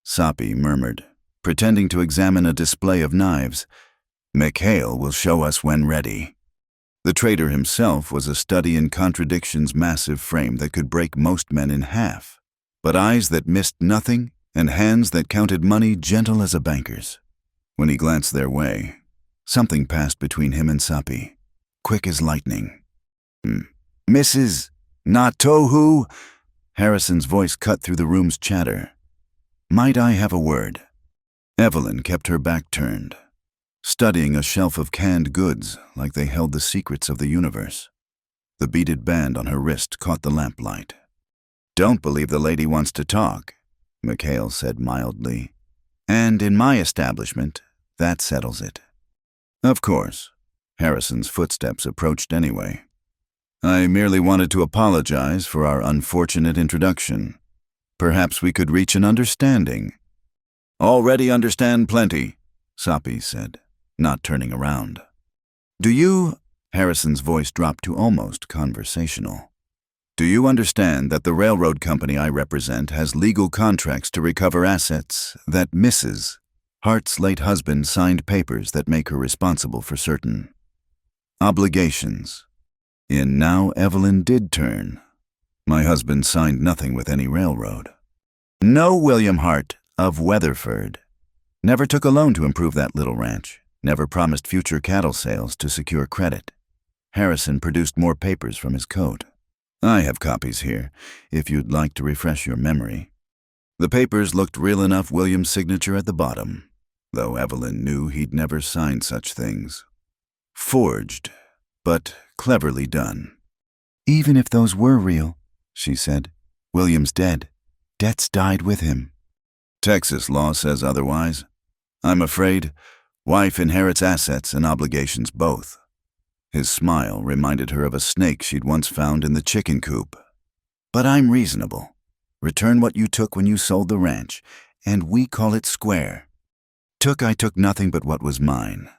Sapi murmured, pretending to examine a display of knives. "McHale will show us when ready." The trader himself was a study in contradiction's massive frame that could break most men in half, but eyes that missed nothing and hands that counted money gentle as a banker's. When he glanced their way, something passed between him and Sapi, quick as lightning. "Mrs. Natohu?" Harrison's voice cut through the room's chatter. "Might I have a word?" Evelyn kept her back turned, studying a shelf of canned goods like they held the secrets of the universe. The beaded band on her wrist caught the lamplight. "Don't believe the lady wants to talk," McHale said mildly. "And in my establishment, that settles it." Of course, Harrison's footsteps approached anyway. "I merely wanted to apologize for our unfortunate introduction. Perhaps we could reach an understanding." "Already understand plenty," Sapi said, not turning around. "Do you—" Harrison's voice dropped to almost conversational. "Do you understand that the railroad company I represent has legal contracts to recover assets that Mrs. Hart's late husband signed papers that make her responsible for certain obligations?" In now Evelyn did turn. "My husband signed nothing with any railroad." "No, William Hart, of Weatherford. Never took a loan to improve that little ranch. Never promised future cattle sales to secure credit." Harrison produced more papers from his coat. "I have copies here, if you'd like to refresh your memory." The papers looked real enough, William's signature at the bottom, though Evelyn knew he'd never signed such things. Forged, but cleverly done. "Even if those were real," she said, "William's dead. Debts died with him." "Texas law says otherwise. I'm afraid wife inherits assets and obligations both." His smile reminded her of a snake she'd once found in the chicken coop. "But I'm reasonable. Return what you took when you sold the ranch, and we call it square. I took nothing but what was mine.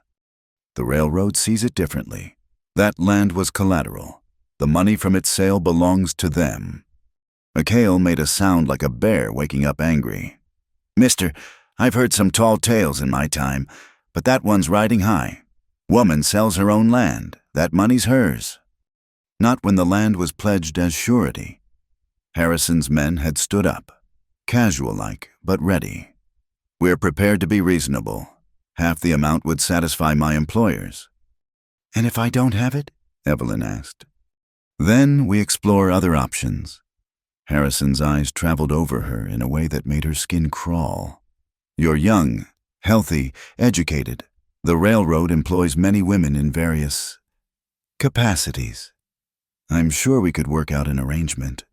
The railroad sees it differently. That land was collateral. The money from its sale belongs to them." McHale made a sound like a bear waking up angry. "Mister, I've heard some tall tales in my time, but that one's riding high. Woman sells her own land. That money's hers." Not when the land was pledged as surety. Harrison's men had stood up, casual-like, but ready. "We're prepared to be reasonable. Half the amount would satisfy my employers." "And if I don't have it?" Evelyn asked. "Then we explore other options." Harrison's eyes traveled over her in a way that made her skin crawl. "You're young, healthy, educated. The railroad employs many women in various capacities. I'm sure we could work out an arrangement."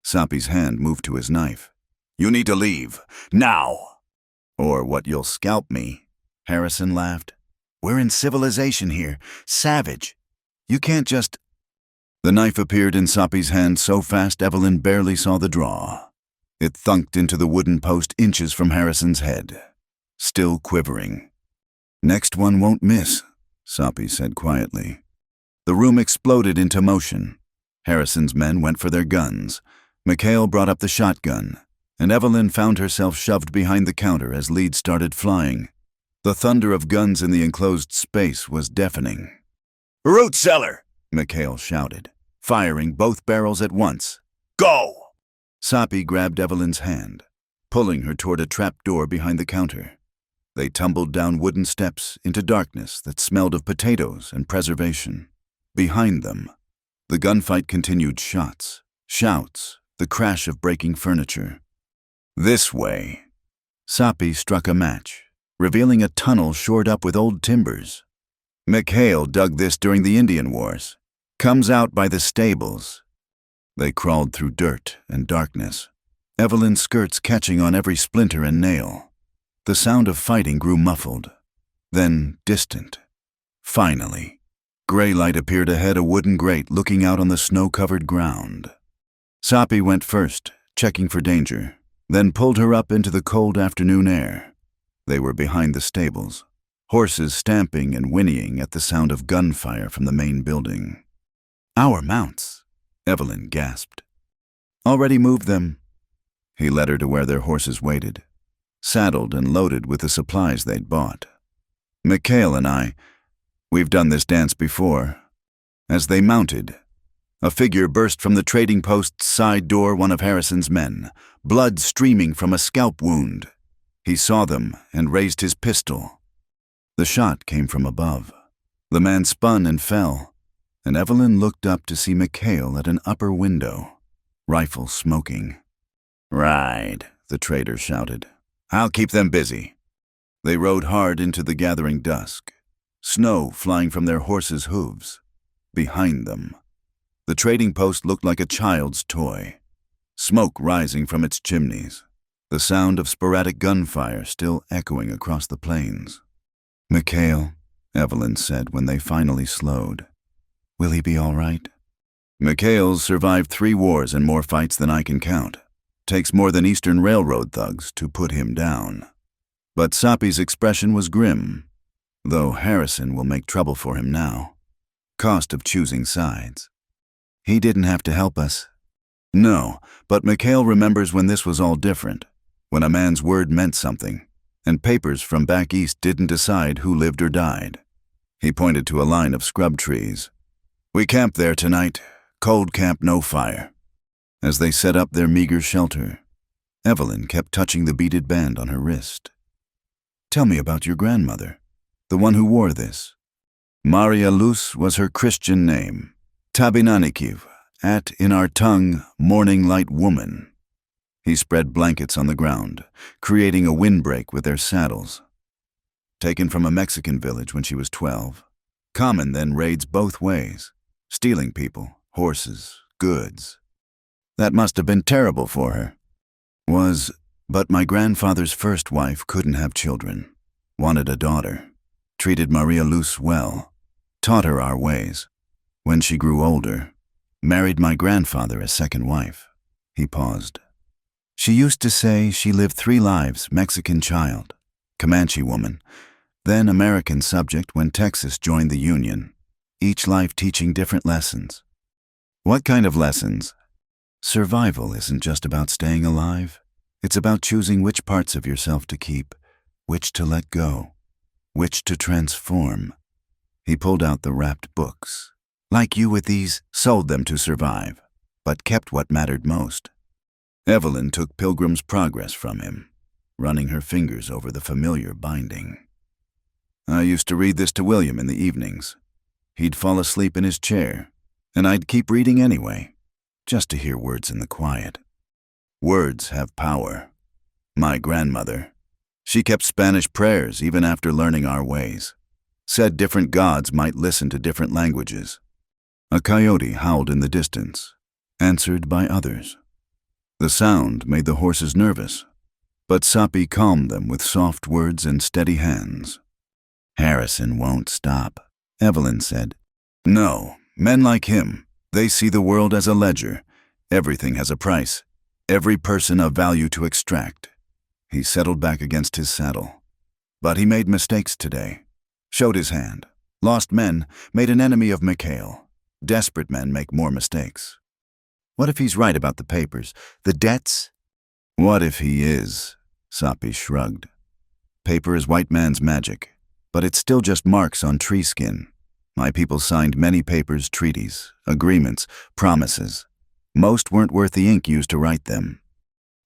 Sapi's hand moved to his knife. "You need to leave, now! Or what, you'll scalp me?" Harrison laughed. We're in civilization here. Savage. You can't just... The knife appeared in Sapi's hand so fast Evelyn barely saw the draw. It thunked into the wooden post inches from Harrison's head, still quivering. "Next one won't miss," Sapi said quietly. The room exploded into motion. Harrison's men went for their guns. Mikhail brought up the shotgun, and Evelyn found herself shoved behind the counter as leads started flying. The thunder of guns in the enclosed space was deafening. "Root cellar!" Mikhail shouted, firing both barrels at once. "Go!" Sapi grabbed Evelyn's hand, pulling her toward a trap door behind the counter. They tumbled down wooden steps into darkness that smelled of potatoes and preservation. Behind them, the gunfight continued. Shots, shouts, the crash of breaking furniture. "This way." Sapi struck a match, revealing a tunnel shored up with old timbers. "Mikhail dug this during the Indian Wars. Comes out by the stables." They crawled through dirt and darkness, Evelyn's skirts catching on every splinter and nail. The sound of fighting grew muffled, then distant. Finally, gray light appeared ahead, a wooden grate looking out on the snow-covered ground. Sapi went first, checking for danger, then pulled her up into the cold afternoon air. They were behind the stables, horses stamping and whinnying at the sound of gunfire from the main building. "Our mounts," Evelyn gasped. "Already moved them." He led her to where their horses waited, saddled and loaded with the supplies they'd bought. "Mikhail and we've done this dance before." As they mounted, a figure burst from the trading post's side door, one of Harrison's men, blood streaming from a scalp wound. He saw them and raised his pistol. The shot came from above. The man spun and fell, and Evelyn looked up to see Mikhail at an upper window, rifle smoking. "Ride," the trader shouted. "I'll keep them busy." They rode hard into the gathering dusk, snow flying from their horses' hooves. Behind them, the trading post looked like a child's toy, smoke rising from its chimneys, the sound of sporadic gunfire still echoing across the plains. "Mikhail," Evelyn said when they finally slowed. "Will he be all right?" "Mikhail's survived 3 wars and more fights than I can count. Takes more than Eastern Railroad thugs to put him down." But Sapi's expression was grim, though Harrison will make trouble for him now. Cost of choosing sides. "He didn't have to help us." "No, but Mikhail remembers when this was all different, when a man's word meant something, and papers from back east didn't decide who lived or died." He pointed to a line of scrub trees. "We camped there tonight. Cold camp, no fire." As they set up their meager shelter, Evelyn kept touching the beaded band on her wrist. "Tell me about your grandmother, the one who wore this." Maria Luz was her Christian name. Tabinanikiv, in our tongue, morning light woman. He spread blankets on the ground, creating a windbreak with their saddles. Taken from a Mexican village when she was 12. Common then raids both ways, stealing people, horses, goods. That must have been terrible for her. But my grandfather's first wife couldn't have children, wanted a daughter, treated Maria Luz well, taught her our ways. When she grew older, married my grandfather as second wife." He paused. "She used to say she lived 3 lives, Mexican child, Comanche woman, then American subject when Texas joined the Union, each life teaching different lessons." "What kind of lessons?" "Survival isn't just about staying alive. It's about choosing which parts of yourself to keep, which to let go, which to transform." He pulled out the wrapped books. "Like you with these, sold them to survive, but kept what mattered most." Evelyn took Pilgrim's Progress from him, running her fingers over the familiar binding. "I used to read this to William in the evenings. He'd fall asleep in his chair, and I'd keep reading anyway, just to hear words in the quiet. Words have power. My grandmother, she kept Spanish prayers even after learning our ways. Said different gods might listen to different languages." A coyote howled in the distance, answered by others. The sound made the horses nervous, but Sapi calmed them with soft words and steady hands. Harrison won't stop, Evelyn said. No, men like him, they see the world as a ledger. Everything has a price, every person of value to extract. He settled back against his saddle. But he made mistakes today. Showed his hand. Lost men, made an enemy of Mikhail. Desperate men make more mistakes. What if he's right about the papers, the debts? What if he is? Soppy shrugged. Paper is white man's magic, but it's still just marks on tree skin. My people signed many papers, treaties, agreements, promises. Most weren't worth the ink used to write them.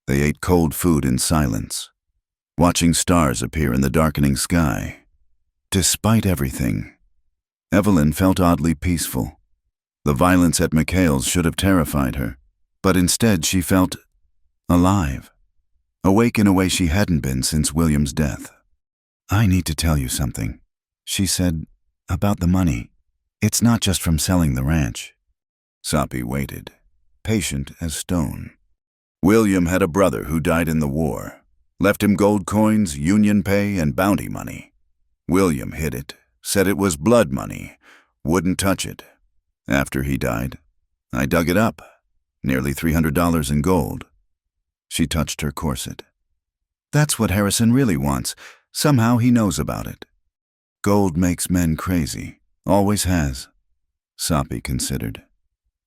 They ate cold food in silence, watching stars appear in the darkening sky. Despite everything, Evelyn felt oddly peaceful. The violence at Mikhail's should have terrified her, but instead she felt alive, awake in a way she hadn't been since William's death. I need to tell you something, she said, about the money. It's not just from selling the ranch. Soppy waited, patient as stone. William had a brother who died in the war, left him gold coins, union pay, and bounty money. William hid it, said it was blood money, wouldn't touch it. After he died, I dug it up, nearly $300 in gold. She touched her corset. That's what Harrison really wants. Somehow he knows about it. Gold makes men crazy, always has. Soppy considered.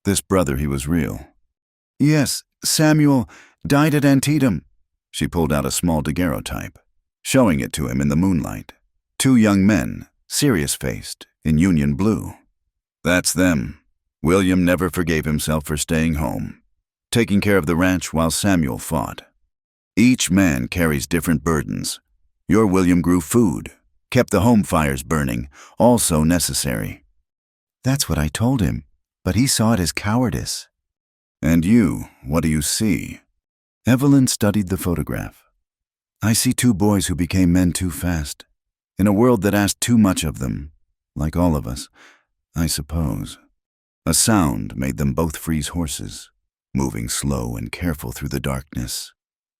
This brother, he was real. Yes, Samuel died at Antietam. She pulled out a small daguerreotype, showing it to him in the moonlight. 2 young men, serious-faced, in Union blue. That's them. William never forgave himself for staying home, taking care of the ranch while Samuel fought. Each man carries different burdens. Your William grew food, kept the home fires burning, also necessary. That's what I told him, but he saw it as cowardice. And you, what do you see? Evelyn studied the photograph. I see 2 boys who became men too fast, in a world that asked too much of them, like all of us, I suppose. A sound made them both freeze horses, moving slow and careful through the darkness.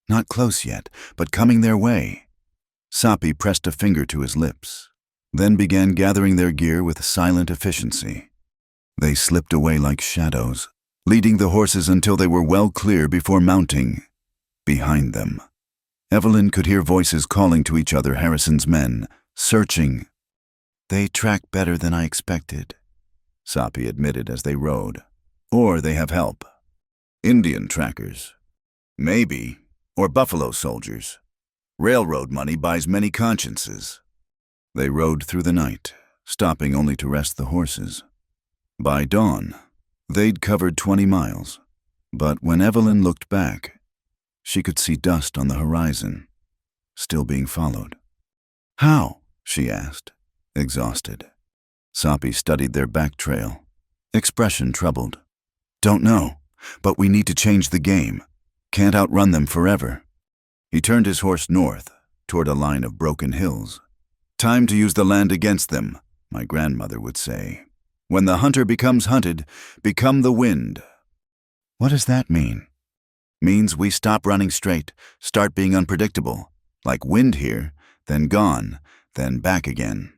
Not close yet, but coming their way. Soppy pressed a finger to his lips, then began gathering their gear with silent efficiency. They slipped away like shadows, leading the horses until they were well clear before mounting. Behind them, Evelyn could hear voices calling to each other, Harrison's men, searching. They track better than I expected, Soppy admitted as they rode. Or they have help. Indian trackers. Maybe. Or buffalo soldiers. Railroad money buys many consciences. They rode through the night, stopping only to rest the horses. By dawn, they'd covered 20 miles, but when Evelyn looked back, she could see dust on the horizon, still being followed. How? She asked, exhausted. Soppy studied their back trail, expression troubled. Don't know, but we need to change the game. Can't outrun them forever. He turned his horse north, toward a line of broken hills. Time to use the land against them, my grandmother would say. When the hunter becomes hunted, become the wind. What does that mean? Means we stop running straight, start being unpredictable, like wind here, then gone, then back again.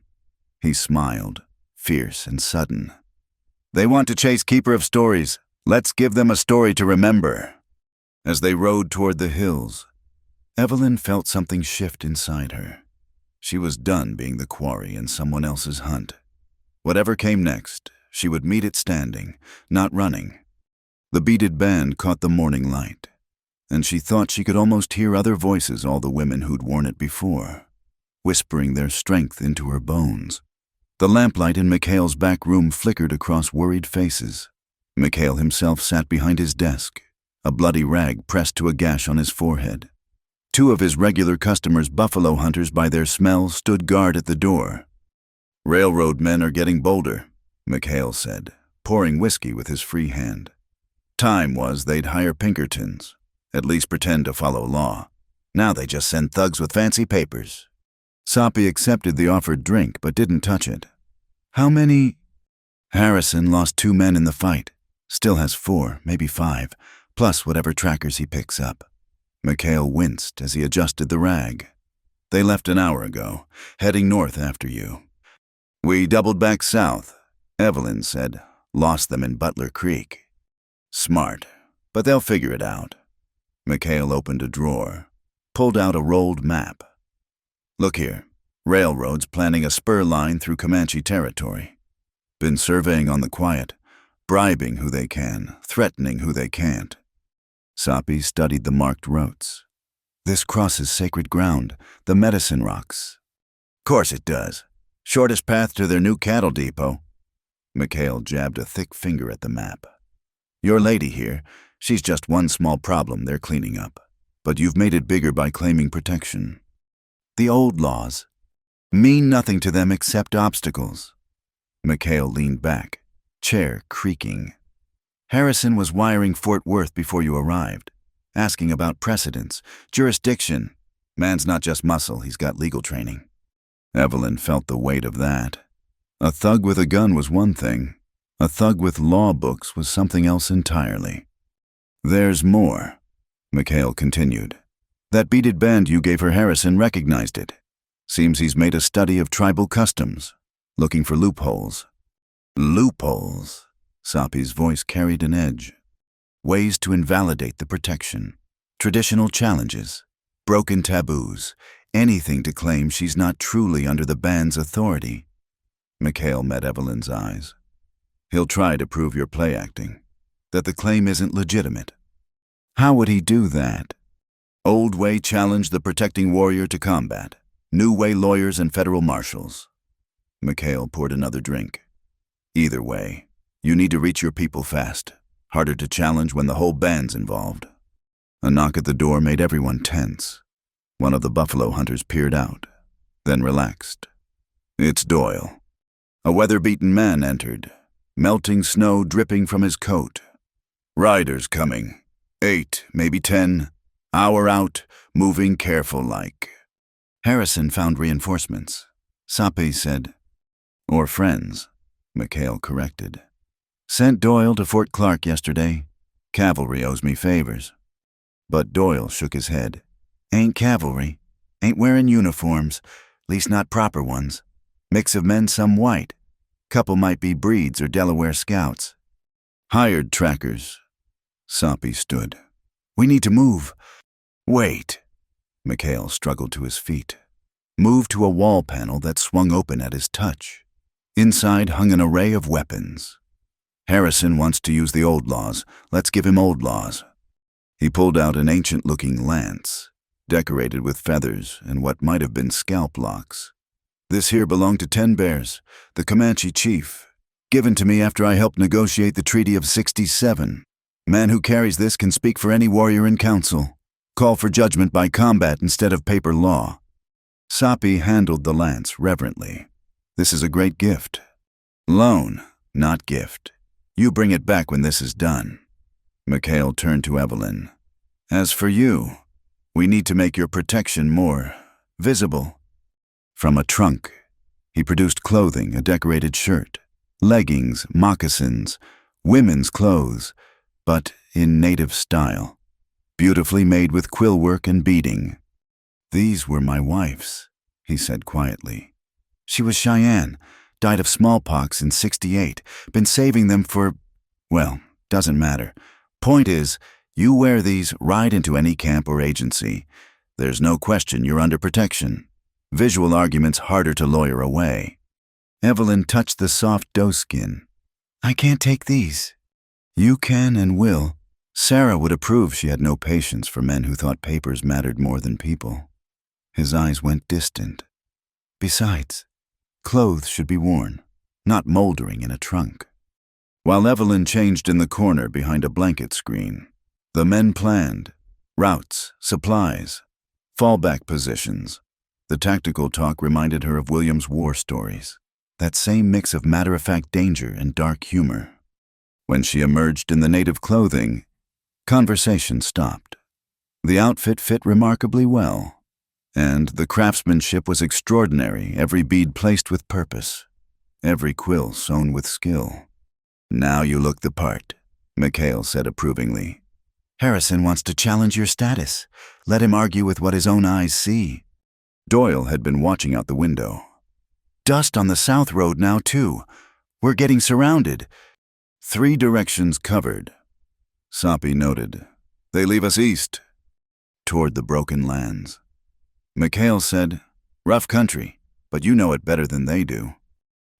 He smiled, fierce and sudden. They want to chase Keeper of Stories. Let's give them a story to remember. As they rode toward the hills, Evelyn felt something shift inside her. She was done being the quarry in someone else's hunt. Whatever came next, she would meet it standing, not running. The beaded band caught the morning light, and she thought she could almost hear other voices, all the women who'd worn it before, whispering their strength into her bones. The lamplight in Mikhail's back room flickered across worried faces. Mikhail himself sat behind his desk, a bloody rag pressed to a gash on his forehead. 2 of his regular customers, buffalo hunters by their smell, stood guard at the door. Railroad men are getting bolder, Mikhail said, pouring whiskey with his free hand. Time was they'd hire Pinkertons, at least pretend to follow law. Now they just send thugs with fancy papers. Soppy accepted the offered drink but didn't touch it. How many? Harrison lost 2 men in the fight. Still has 4, maybe 5, plus whatever trackers he picks up. Mikhail winced as he adjusted the rag. They left an hour ago, heading north after you. We doubled back south, Evelyn said. Lost them in Butler Creek. Smart, but they'll figure it out. Mikhail opened a drawer, pulled out a rolled map. Look here, railroads planning a spur line through Comanche territory. Been surveying on the quiet, bribing who they can, threatening who they can't. Sapi studied the marked routes. This crosses sacred ground, the medicine rocks. Course it does. Shortest path to their new cattle depot. Mikhail jabbed a thick finger at the map. Your lady here, she's just one small problem they're cleaning up. But you've made it bigger by claiming protection. The old laws mean nothing to them except obstacles. Mikhail leaned back, chair creaking. Harrison was wiring Fort Worth before you arrived, asking about precedents, jurisdiction. Man's not just muscle, he's got legal training. Evelyn felt the weight of that. A thug with a gun was one thing. A thug with law books was something else entirely. There's more, Mikhail continued. That beaded band you gave her Harrison recognized it. Seems he's made a study of tribal customs, looking for loopholes. Loopholes? Sapi's voice carried an edge. Ways to invalidate the protection. Traditional challenges. Broken taboos. Anything to claim she's not truly under the band's authority. Mikhail met Evelyn's eyes. He'll try to prove you're play acting, that the claim isn't legitimate. How would he do that? Old way challenge the protecting warrior to combat. New way lawyers and federal marshals. Mikhail poured another drink. Either way, you need to reach your people fast. Harder to challenge when the whole band's involved. A knock at the door made everyone tense. One of the buffalo hunters peered out, then relaxed. It's Doyle. A weather-beaten man entered, melting snow dripping from his coat. Riders coming. 8, maybe 10. Hour out, moving careful like. Harrison found reinforcements. Sapi said. Or friends, Mikhail corrected. Sent Doyle to Fort Clark yesterday. Cavalry owes me favors. But Doyle shook his head. Ain't cavalry. Ain't wearing uniforms, least not proper ones. Mix of men, some white. Couple might be breeds or Delaware scouts. Hired trackers. Sapi stood. We need to move. Wait. Mikhail struggled to his feet. Moved to a wall panel that swung open at his touch. Inside hung an array of weapons. Harrison wants to use the old laws. Let's give him old laws. He pulled out an ancient-looking lance, decorated with feathers and what might have been scalp locks. This here belonged to 10 Bears, the Comanche chief, given to me after I helped negotiate the Treaty of '67. Man who carries this can speak for any warrior in council, call for judgment by combat instead of paper law. Sapi handled the lance reverently. This is a great gift. Loan, not gift. You bring it back when this is done. Mikhail turned to Evelyn. As for you, we need to make your protection more visible. From a trunk, he produced clothing, a decorated shirt, leggings, moccasins, women's clothes, but in native style, beautifully made with quill work and beading. These were my wife's, he said quietly. She was Cheyenne, died of smallpox in '68, been saving them for, well, doesn't matter. Point is, you wear these, ride into any camp or agency. There's no question you're under protection. Visual arguments harder to lawyer away. Evelyn touched the soft doe skin. I can't take these. You can and will. Sarah would approve. She had no patience for men who thought papers mattered more than people. His eyes went distant. Besides, clothes should be worn, not moldering in a trunk. While Evelyn changed in the corner behind a blanket screen, the men planned routes, supplies, fallback positions. The tactical talk reminded her of William's war stories, that same mix of matter-of-fact danger and dark humor. When she emerged in the native clothing, conversation stopped. The outfit fit remarkably well, and the craftsmanship was extraordinary, every bead placed with purpose, every quill sewn with skill. Now you look the part, Mikhail said approvingly. Harrison wants to challenge your status. Let him argue with what his own eyes see. Doyle had been watching out the window. Dust on the south road now, too. We're getting surrounded. 3 directions covered. Soppy noted. They leave us east, toward the broken lands. McHale said, rough country, but you know it better than they do.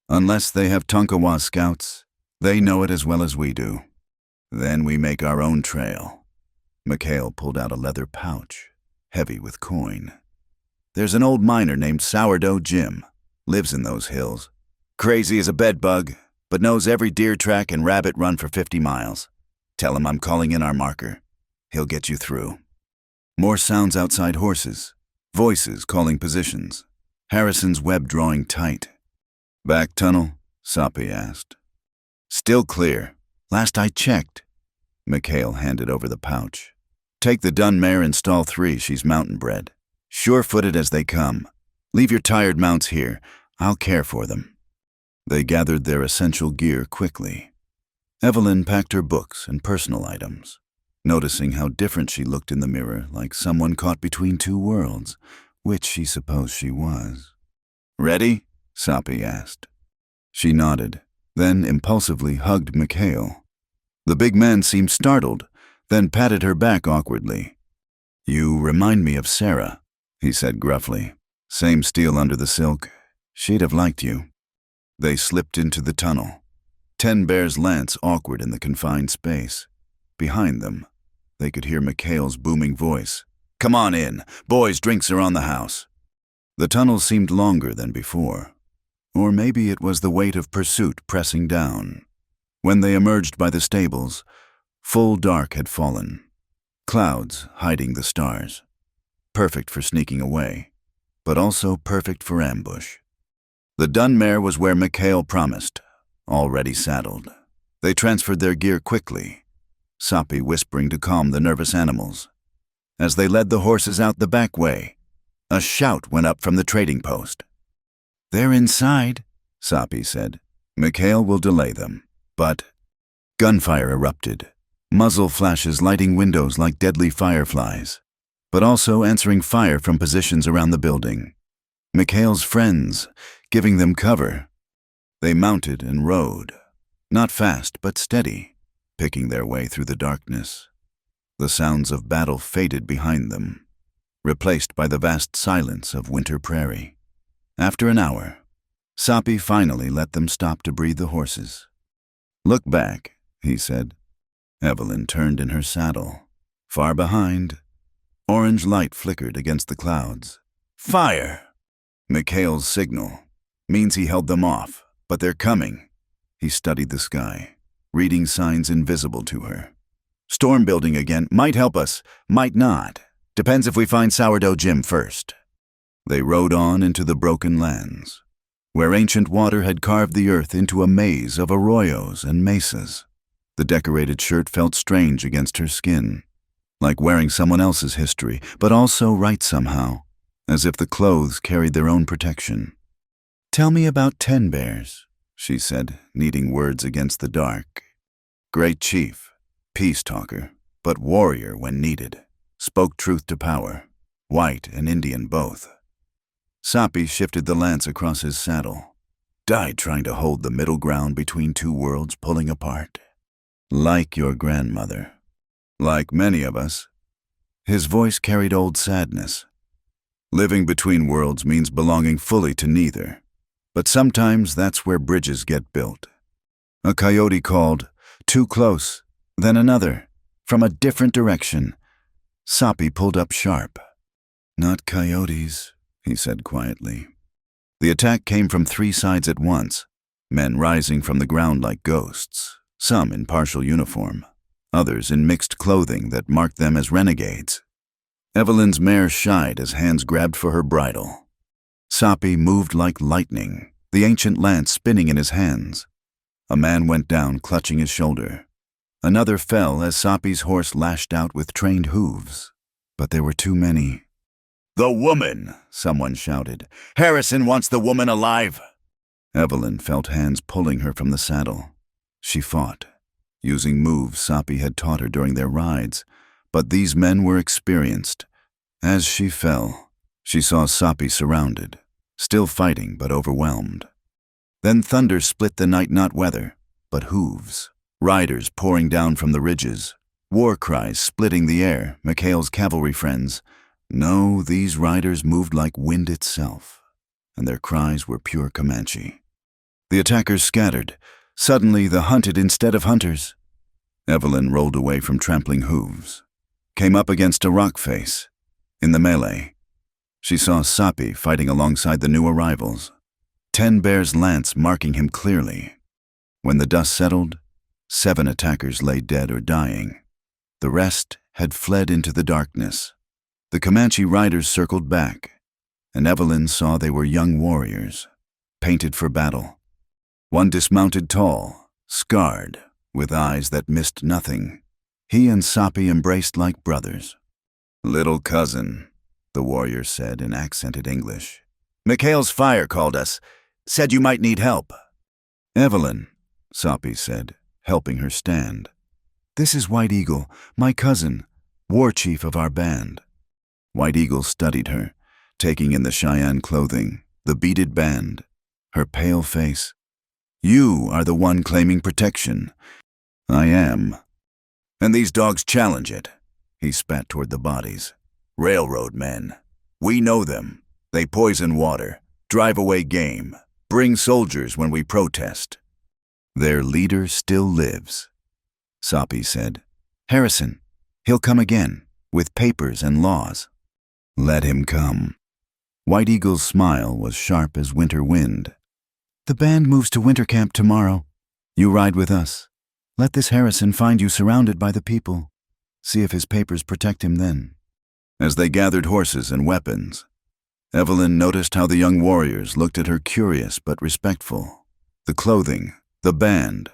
Unless they have Tonkawa scouts, they know it as well as we do. Then we make our own trail. McHale pulled out a leather pouch, heavy with coin. There's an old miner named Sourdough Jim. Lives in those hills. Crazy as a bedbug, but knows every deer track and rabbit run for 50 miles. Tell him I'm calling in our marker. He'll get you through. More sounds outside horses. Voices calling positions. Harrison's web drawing tight. Back tunnel? Soppy asked. Still clear. Last I checked. McHale handed over the pouch. Take the dun mare in stall 3, she's mountain bred. Sure-footed as they come. Leave your tired mounts here. I'll care for them. They gathered their essential gear quickly. Evelyn packed her books and personal items, noticing how different she looked in the mirror, like someone caught between 2 worlds, which she supposed she was. Ready? Soppy asked. She nodded, then impulsively hugged McHale. The big man seemed startled, then patted her back awkwardly. You remind me of Sarah, he said gruffly. Same steel under the silk. She'd have liked you. They slipped into the tunnel. 10 Bear's lance awkward in the confined space. Behind them, they could hear McHale's booming voice. Come on in. Boys, drinks are on the house. The tunnel seemed longer than before. Or maybe it was the weight of pursuit pressing down. When they emerged by the stables, full dark had fallen. Clouds hiding the stars. Perfect for sneaking away, but also perfect for ambush. The dun mare was where McHale promised, already saddled. They transferred their gear quickly, Soppy whispering to calm the nervous animals. As they led the horses out the back way, a shout went up from the trading post. They're inside, Soppy said. McHale will delay them, but... Gunfire erupted, muzzle flashes lighting windows like deadly fireflies, but also answering fire from positions around the building. McHale's friends, giving them cover. They mounted and rode, not fast but steady, picking their way through the darkness. The sounds of battle faded behind them, replaced by the vast silence of winter prairie. After an hour, Soppy finally let them stop to breathe the horses. Look back, he said. Evelyn turned in her saddle. Far behind, orange light flickered against the clouds. Fire! McHale's signal means he held them off, but they're coming. He studied the sky, reading signs invisible to her. Storm building again. Might help us, might not. Depends if we find Sourdough Jim first. They rode on into the broken lands, where ancient water had carved the earth into a maze of arroyos and mesas. The decorated shirt felt strange against her skin, like wearing someone else's history, but also right somehow, as if the clothes carried their own protection. Tell me about 10 Bears, she said, kneading words against the dark. Great chief, peace talker, but warrior when needed. Spoke truth to power, white and Indian both. Soppy shifted the lance across his saddle. Died trying to hold the middle ground between 2 worlds pulling apart. Like your grandmother. Like many of us. His voice carried old sadness. Living between worlds means belonging fully to neither. But sometimes that's where bridges get built. A coyote called, too close, then another, from a different direction. Soppy pulled up sharp. Not coyotes, he said quietly. The attack came from 3 sides at once, men rising from the ground like ghosts, some in partial uniform, others in mixed clothing that marked them as renegades. Evelyn's mare shied as hands grabbed for her bridle. Soppy moved like lightning, the ancient lance spinning in his hands. A man went down, clutching his shoulder. Another fell as Soppy's horse lashed out with trained hooves. But there were too many. The woman, someone shouted. Harrison wants the woman alive. Evelyn felt hands pulling her from the saddle. She fought, using moves Soppy had taught her during their rides, but these men were experienced. As she fell, She saw Sapi surrounded, still fighting but overwhelmed. Then thunder split the night, not weather, but hooves. Riders pouring down from the ridges, war cries splitting the air, Mikhail's cavalry friends. No, these riders moved like wind itself, and their cries were pure Comanche. The attackers scattered, suddenly the hunted instead of hunters. Evelyn rolled away from trampling hooves, came up against a rock face. In the melee, she saw Sapi fighting alongside the new arrivals, 10 Bear's lance marking him clearly. When the dust settled, 7 attackers lay dead or dying. The rest had fled into the darkness. The Comanche riders circled back, and Evelyn saw they were young warriors, painted for battle. One dismounted tall, scarred, with eyes that missed nothing. He and Sapi embraced like brothers. "Little cousin," the warrior said in accented English. "Mikhail's fire called us, said you might need help." "Evelyn," Sapi said, helping her stand. "This is White Eagle, my cousin, war chief of our band." White Eagle studied her, taking in the Cheyenne clothing, the beaded band, her pale face. "You are the one claiming protection." "I am." "And these dogs challenge it." He spat toward the bodies. "Railroad men. We know them. They poison water, drive away game, bring soldiers when we protest." "Their leader still lives," Sapi said. "Harrison, he'll come again, with papers and laws." "Let him come." White Eagle's smile was sharp as winter wind. "The band moves to winter camp tomorrow. You ride with us. Let this Harrison find you surrounded by the people. See if his papers protect him then." As they gathered horses and weapons, Evelyn noticed how the young warriors looked at her curious but respectful. The clothing, the band,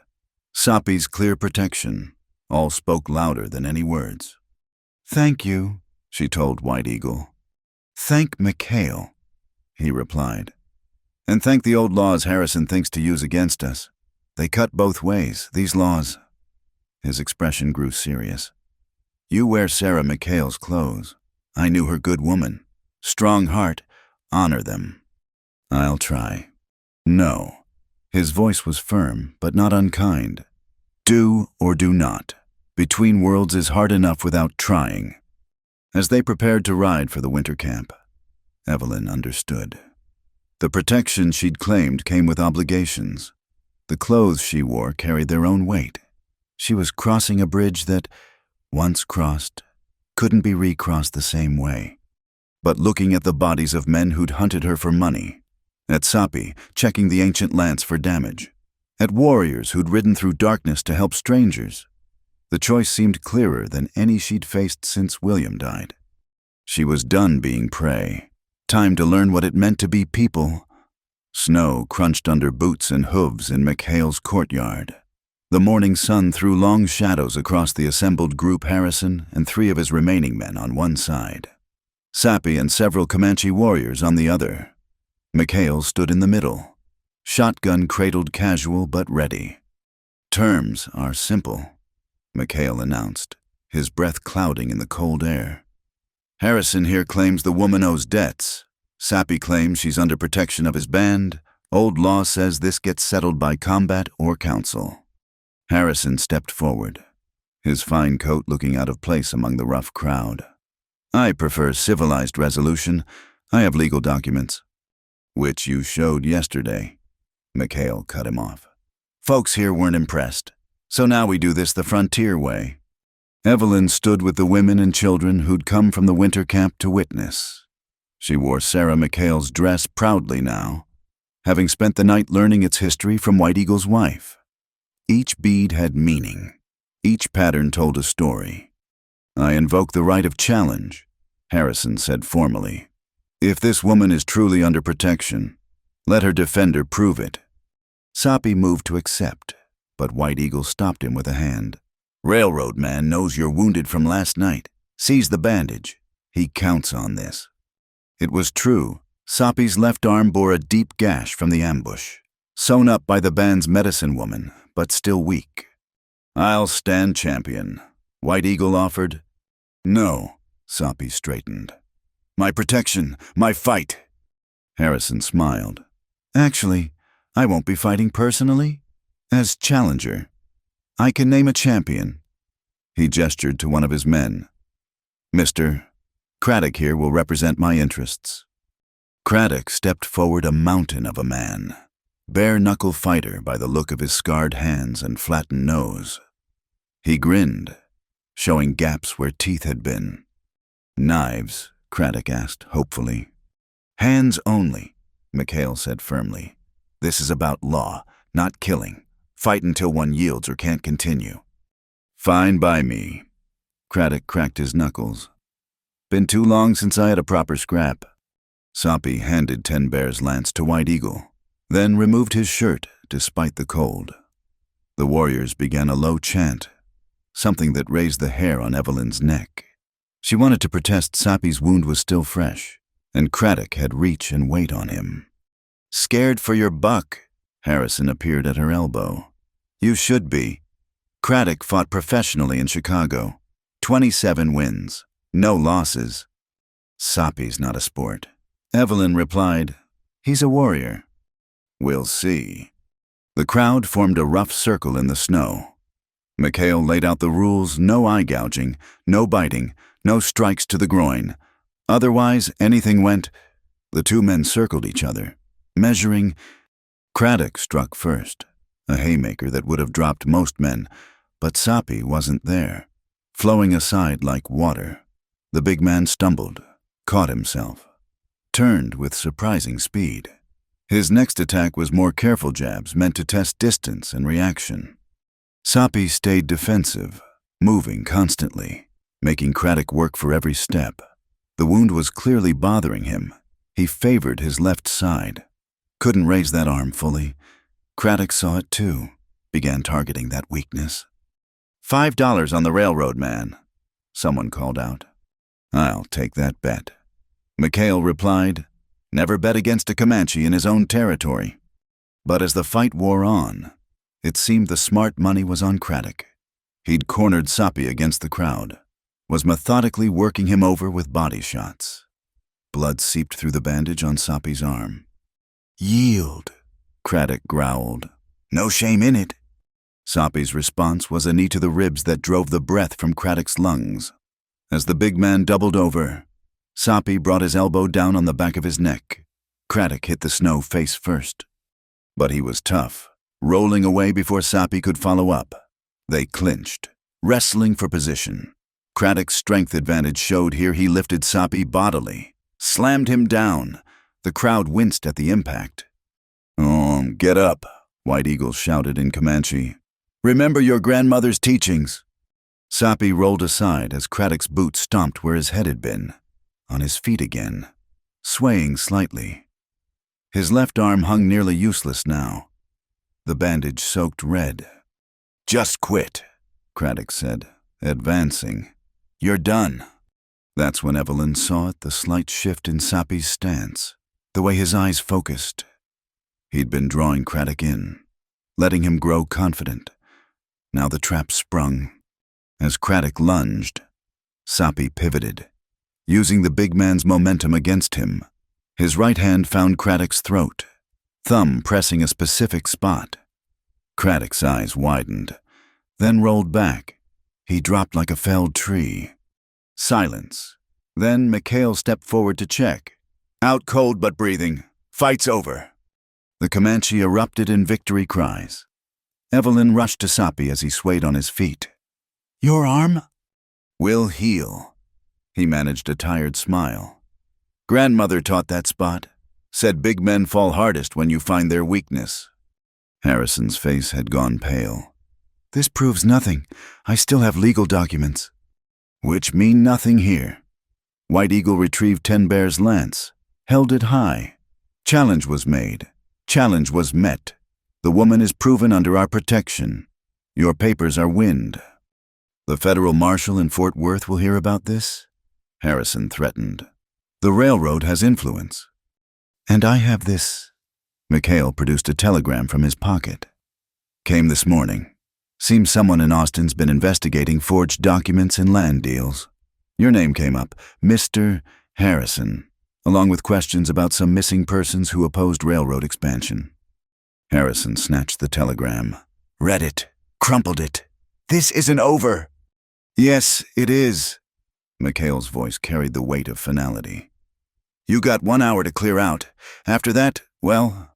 Sapi's clear protection, all spoke louder than any words. "Thank you," she told White Eagle. "Thank Mikhail," he replied. "And thank the old laws Harrison thinks to use against us. They cut both ways, these laws." His expression grew serious. "You wear Sarah Mikhail's clothes. I knew her good woman. Strong heart. Honor them." "I'll try." "No." His voice was firm, but not unkind. "Do or do not. Between worlds is hard enough without trying." As they prepared to ride for the winter camp, Evelyn understood. The protection she'd claimed came with obligations. The clothes she wore carried their own weight. She was crossing a bridge that, once crossed, couldn't be recrossed the same way. But looking at the bodies of men who'd hunted her for money, at Sapi checking the ancient lance for damage, at warriors who'd ridden through darkness to help strangers, the choice seemed clearer than any she'd faced since William died. She was done being prey. Time to learn what it meant to be people. Snow crunched under boots and hooves in Mikhail's courtyard. The morning sun threw long shadows across the assembled group. Harrison and 3 of his remaining men on one side, Sapi and several Comanche warriors on the other. Mikhail stood in the middle, shotgun cradled, casual but ready. "Terms are simple," Mikhail announced, his breath clouding in the cold air. "Harrison here claims the woman owes debts. Sapi claims she's under protection of his band. Old law says this gets settled by combat or council." Harrison stepped forward, his fine coat looking out of place among the rough crowd. "I prefer civilized resolution. I have legal documents." "Which you showed yesterday," Mikhail cut him off. "Folks here weren't impressed, so now we do this the frontier way." Evelyn stood with the women and children who'd come from the winter camp to witness. She wore Sarah Mikhail's dress proudly now, having spent the night learning its history from White Eagle's wife. Each bead had meaning. Each pattern told a story. "I invoke the right of challenge," Harrison said formally. "If this woman is truly under protection, let her defender prove it." Sapi moved to accept, but White Eagle stopped him with a hand. "Railroad man knows you're wounded from last night. Sees the bandage. He counts on this." It was true. Sapi's left arm bore a deep gash from the ambush, sewn up by the band's medicine woman, but still weak. "I'll stand champion," White Eagle offered. "No," Sapi straightened. My protection, my fight. Harrison smiled. Actually, I won't be fighting personally. As challenger, I can name a champion. He gestured to one of his men. Mr. Craddock here will represent my interests. Craddock stepped forward, a mountain of a man. Bare-knuckle fighter by the look of his scarred hands and flattened nose. He grinned, showing gaps where teeth had been. Knives? Craddock asked, hopefully. Hands only, McHale said firmly. This is about law, not killing. Fight until one yields or can't continue. Fine by me. Craddock cracked his knuckles. Been too long since I had a proper scrap. Soppy handed 10 Bear's lance to White Eagle, then removed his shirt despite the cold. The warriors began a low chant, something that raised the hair on Evelyn's neck. She wanted to protest Soppy's wound was still fresh, and Craddock had reach and weight on him. Scared for your buck, Harrison appeared at her elbow. You should be. Craddock fought professionally in Chicago. 27 wins, no losses. Soppy's not a sport. Evelyn replied, he's a warrior. We'll see. The crowd formed a rough circle in the snow. McHale laid out the rules: no eye gouging, no biting, no strikes to the groin. Otherwise, anything went. The two men circled each other, measuring. Craddock struck first, a haymaker that would have dropped most men, but Soppy wasn't there, flowing aside like water. The big man stumbled, caught himself, turned with surprising speed. His next attack was more careful jabs meant to test distance and reaction. Soppy stayed defensive, moving constantly, making Craddock work for every step. The wound was clearly bothering him. He favored his left side. Couldn't raise that arm fully. Craddock saw it too, began targeting that weakness. $5 on the railroad, man, someone called out. I'll take that bet. McHale replied, never bet against a Comanche in his own territory. But as the fight wore on, it seemed the smart money was on Craddock. He'd cornered Soppy against the crowd, was methodically working him over with body shots. Blood seeped through the bandage on Soppy's arm. Yield, Craddock growled. No shame in it. Soppy's response was a knee to the ribs that drove the breath from Craddock's lungs. As the big man doubled over, Soppy brought his elbow down on the back of his neck. Craddock hit the snow face first. But he was tough, rolling away before Soppy could follow up. They clinched, wrestling for position. Craddock's strength advantage showed here. He lifted Soppy bodily, slammed him down. The crowd winced at the impact. Get up, White Eagle shouted in Comanche. Remember your grandmother's teachings. Soppy rolled aside as Craddock's boot stomped where his head had been, on his feet again, swaying slightly. His left arm hung nearly useless now, the bandage soaked red. Just quit, Craddock said, advancing. You're done. That's when Evelyn saw it, the slight shift in Soppy's stance, the way his eyes focused. He'd been drawing Craddock in, letting him grow confident. Now the trap sprung. As Craddock lunged, Soppy pivoted, using the big man's momentum against him. His right hand found Craddock's throat, thumb pressing a specific spot. Craddock's eyes widened, then rolled back. He dropped like a felled tree. Silence. Then McHale stepped forward to check. Out cold but breathing. Fight's over. The Comanche erupted in victory cries. Evelyn rushed to Soppy as he swayed on his feet. Your arm? Will heal. He managed a tired smile. Grandmother taught that spot. Said big men fall hardest when you find their weakness. Harrison's face had gone pale. This proves nothing. I still have legal documents. Which mean nothing here. White Eagle retrieved 10 Bear's lance, held it high. Challenge was made. Challenge was met. The woman is proven under our protection. Your papers are wind. The federal marshal in Fort Worth will hear about this? Harrison threatened. The railroad has influence. And I have this. McHale produced a telegram from his pocket. Came this morning. Seems someone in Austin's been investigating forged documents and land deals. Your name came up, Mr. Harrison, along with questions about some missing persons who opposed railroad expansion. Harrison snatched the telegram, read it, crumpled it. "This isn't over." "Yes, it is." McHale's voice carried the weight of finality. "You got 1 hour to clear out. After that, well..."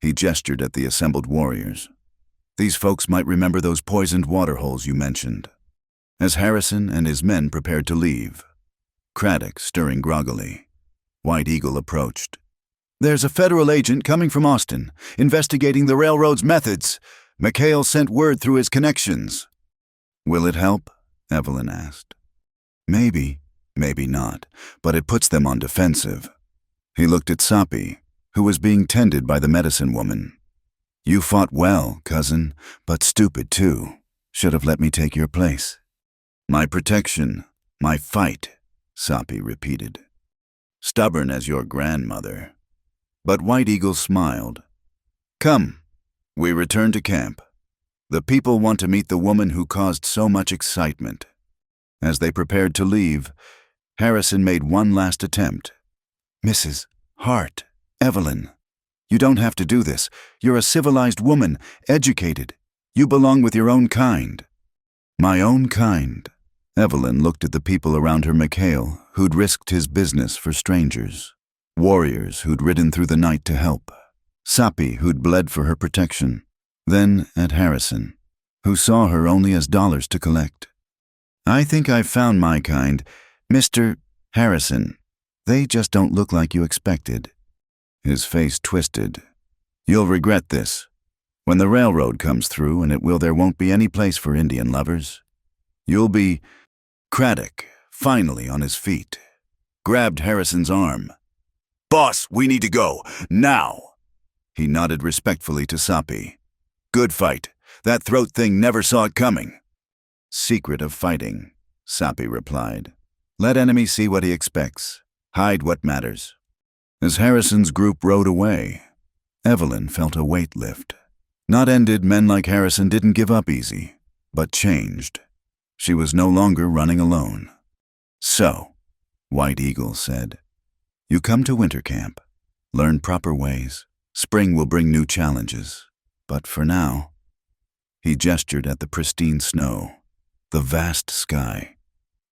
He gestured at the assembled warriors. "These folks might remember those poisoned water holes you mentioned." As Harrison and his men prepared to leave, Craddock stirring groggily, White Eagle approached. "There's a federal agent coming from Austin, investigating the railroad's methods. McHale sent word through his connections." "Will it help?" Evelyn asked. "Maybe, maybe not, but it puts them on defensive." He looked at Sapi, who was being tended by the medicine woman. "You fought well, cousin, but stupid too. Should have let me take your place." "My protection, my fight," Sapi repeated. "Stubborn as your grandmother." But White Eagle smiled. "Come, we return to camp. The people want to meet the woman who caused so much excitement." As they prepared to leave, Harrison made one last attempt. "Mrs. Hart, Evelyn, you don't have to do this. You're a civilized woman, educated. You belong with your own kind." "My own kind." Evelyn looked at the people around her. McHale, who'd risked his business for strangers. Warriors who'd ridden through the night to help. Sapi, who'd bled for her protection. Then at Harrison, who saw her only as dollars to collect. "I think I've found my kind, Mr. Harrison. They just don't look like you expected." His face twisted. "You'll regret this. When the railroad comes through, and there won't be any place for Indian lovers. You'll be..." Craddock, finally on his feet, grabbed Harrison's arm. "Boss, we need to go, now!" He nodded respectfully to Sapi. "Good fight. That throat thing never saw it coming." "Secret of fighting," Sapi replied. "Let enemy see what he expects. Hide what matters." As Harrison's group rode away, Evelyn felt a weight lift. Not ended, men like Harrison didn't give up easy, but changed. She was no longer running alone. "So," White Eagle said, "you come to winter camp, learn proper ways. Spring will bring new challenges. But for now..." He gestured at the pristine snow, the vast sky.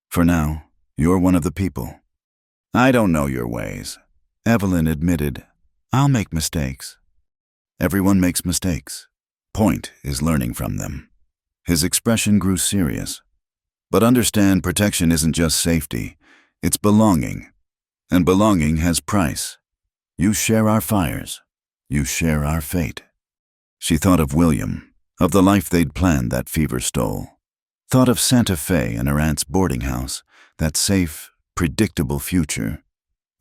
"For now, you're one of the people." "I don't know your ways," Evelyn admitted. "I'll make mistakes." "Everyone makes mistakes. Point is learning from them." His expression grew serious. "But understand, protection isn't just safety. It's belonging. And belonging has price. You share our fires. You share our fate." She thought of William, of the life they'd planned that fever stole. Thought of Santa Fe and her aunt's boarding house, that safe, predictable future.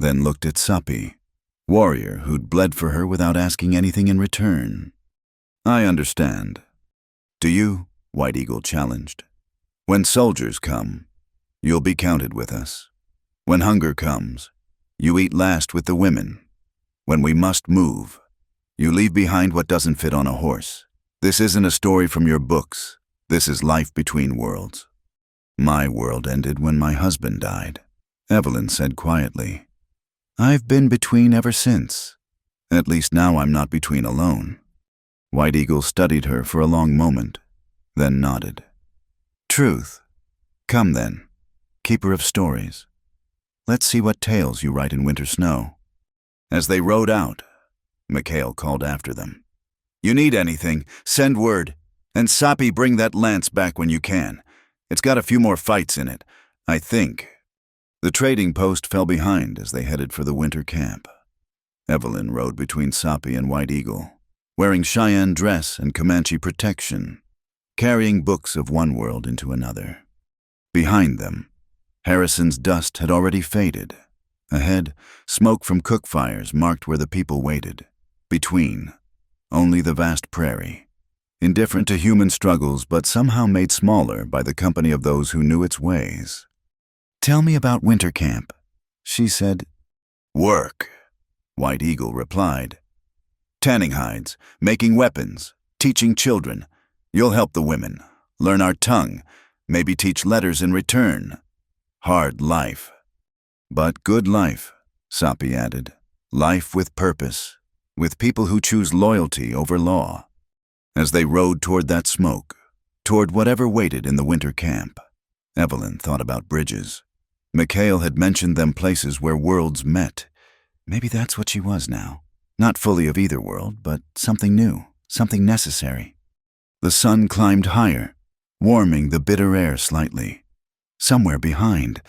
Then looked at Sapi, warrior who'd bled for her without asking anything in return. "I understand." "Do you?" White Eagle challenged. "When soldiers come, you'll be counted with us. When hunger comes, you eat last with the women. When we must move, you leave behind what doesn't fit on a horse. This isn't a story from your books. This is life between worlds." "My world ended when my husband died," Evelyn said quietly. "I've been between ever since. At least now I'm not between alone." White Eagle studied her for a long moment, then nodded. "Truth. Come then, keeper of stories. Let's see what tales you write in winter snow." As they rode out, McHale called after them. "You need anything, send word. And Sapi, bring that lance back when you can. It's got a few more fights in it, I think." The trading post fell behind as they headed for the winter camp. Evelyn rode between Sapi and White Eagle, wearing Cheyenne dress and Comanche protection, carrying books of one world into another. Behind them, Harrison's dust had already faded. Ahead, smoke from cook fires marked where the people waited. Between, only the vast prairie, indifferent to human struggles but somehow made smaller by the company of those who knew its ways. "Tell me about winter camp," she said. "Work," White Eagle replied. "Tanning hides, making weapons, teaching children. You'll help the women, learn our tongue, maybe teach letters in return. Hard life." But good life, Sapi added. Life with purpose, with people who choose loyalty over law. As they rode toward that smoke, toward whatever waited in the winter camp, Evelyn thought about bridges. Mikhail had mentioned them places where worlds met. Maybe that's what she was now. Not fully of either world, but something new, something necessary. The sun climbed higher, warming the bitter air slightly. Somewhere behind,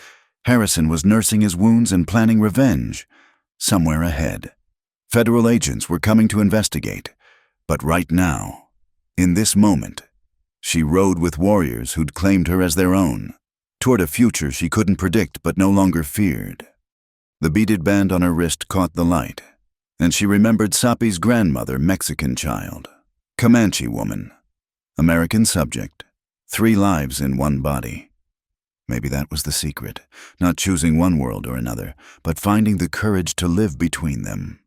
Harrison was nursing his wounds and planning revenge. Somewhere ahead, federal agents were coming to investigate. But right now, in this moment, she rode with warriors who'd claimed her as their own, toward a future she couldn't predict but no longer feared. The beaded band on her wrist caught the light, and she remembered Sapi's grandmother, Mexican child, Comanche woman, American subject, 3 lives in one body. Maybe that was the secret, not choosing one world or another, but finding the courage to live between them.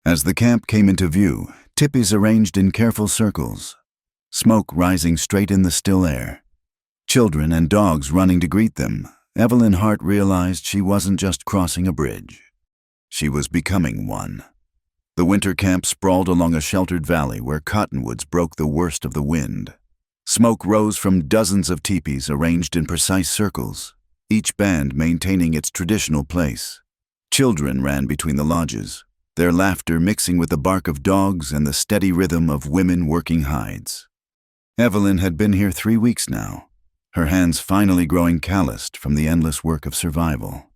As the camp came into view, tipis arranged in careful circles, smoke rising straight in the still air, children and dogs running to greet them, Evelyn Hart realized she wasn't just crossing a bridge. She was becoming one. The winter camp sprawled along a sheltered valley where cottonwoods broke the worst of the wind. Smoke rose from dozens of teepees arranged in precise circles, each band maintaining its traditional place. Children ran between the lodges, their laughter mixing with the bark of dogs and the steady rhythm of women working hides. Evelyn had been here 3 weeks now, her hands finally growing calloused from the endless work of survival.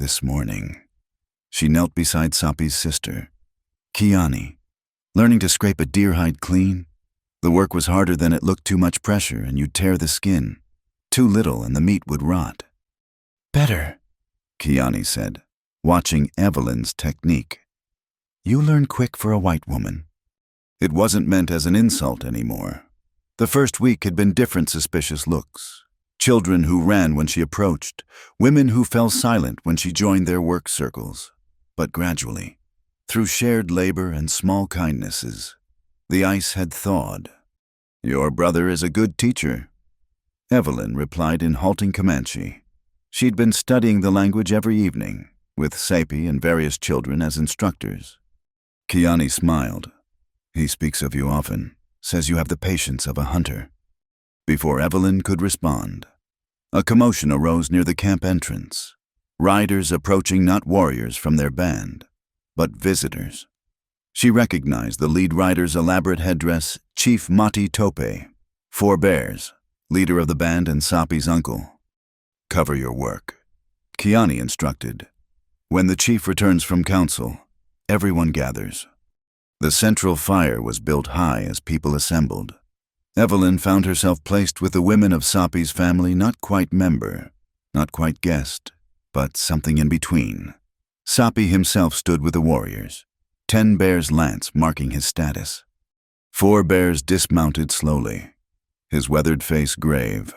This morning, she knelt beside Sapi's sister, Kiani, learning to scrape a deer hide clean. The work was harder than it looked. Too much pressure and you'd tear the skin. Too little and the meat would rot. Better, Kiani said, watching Evelyn's technique. You learn quick for a white woman. It wasn't meant as an insult anymore. The first week had been different suspicious looks. Children who ran when she approached, women who fell silent when she joined their work circles. But gradually, through shared labor and small kindnesses, the ice had thawed. Your brother is a good teacher, Evelyn replied in halting Comanche. She'd been studying the language every evening, with Sapi and various children as instructors. Kiani smiled. He speaks of you often, says you have the patience of a hunter. Before Evelyn could respond, a commotion arose near the camp entrance. Riders approaching not warriors from their band, but visitors. She recognized the lead rider's elaborate headdress, Chief Mati Tope, 4 Bears, leader of the band and Sapi's uncle. Cover your work, Kiani instructed. When the chief returns from council, everyone gathers. The central fire was built high as people assembled. Evelyn found herself placed with the women of Sapi's family, not quite member, not quite guest, but something in between. Sapi himself stood with the warriors, 10 Bears' lance marking his status. 4 Bears dismounted slowly, his weathered face grave.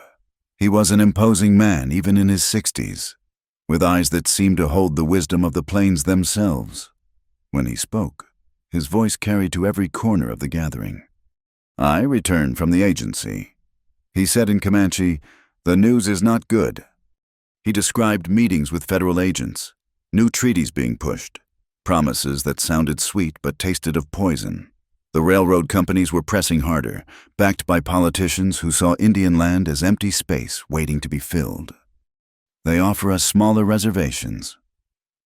He was an imposing man even in his 60s, with eyes that seemed to hold the wisdom of the plains themselves. When he spoke, his voice carried to every corner of the gathering. I returned from the agency. He said in Comanche, the news is not good. He described meetings with federal agents, new treaties being pushed, promises that sounded sweet but tasted of poison. The railroad companies were pressing harder, backed by politicians who saw Indian land as empty space waiting to be filled. They offer us smaller reservations.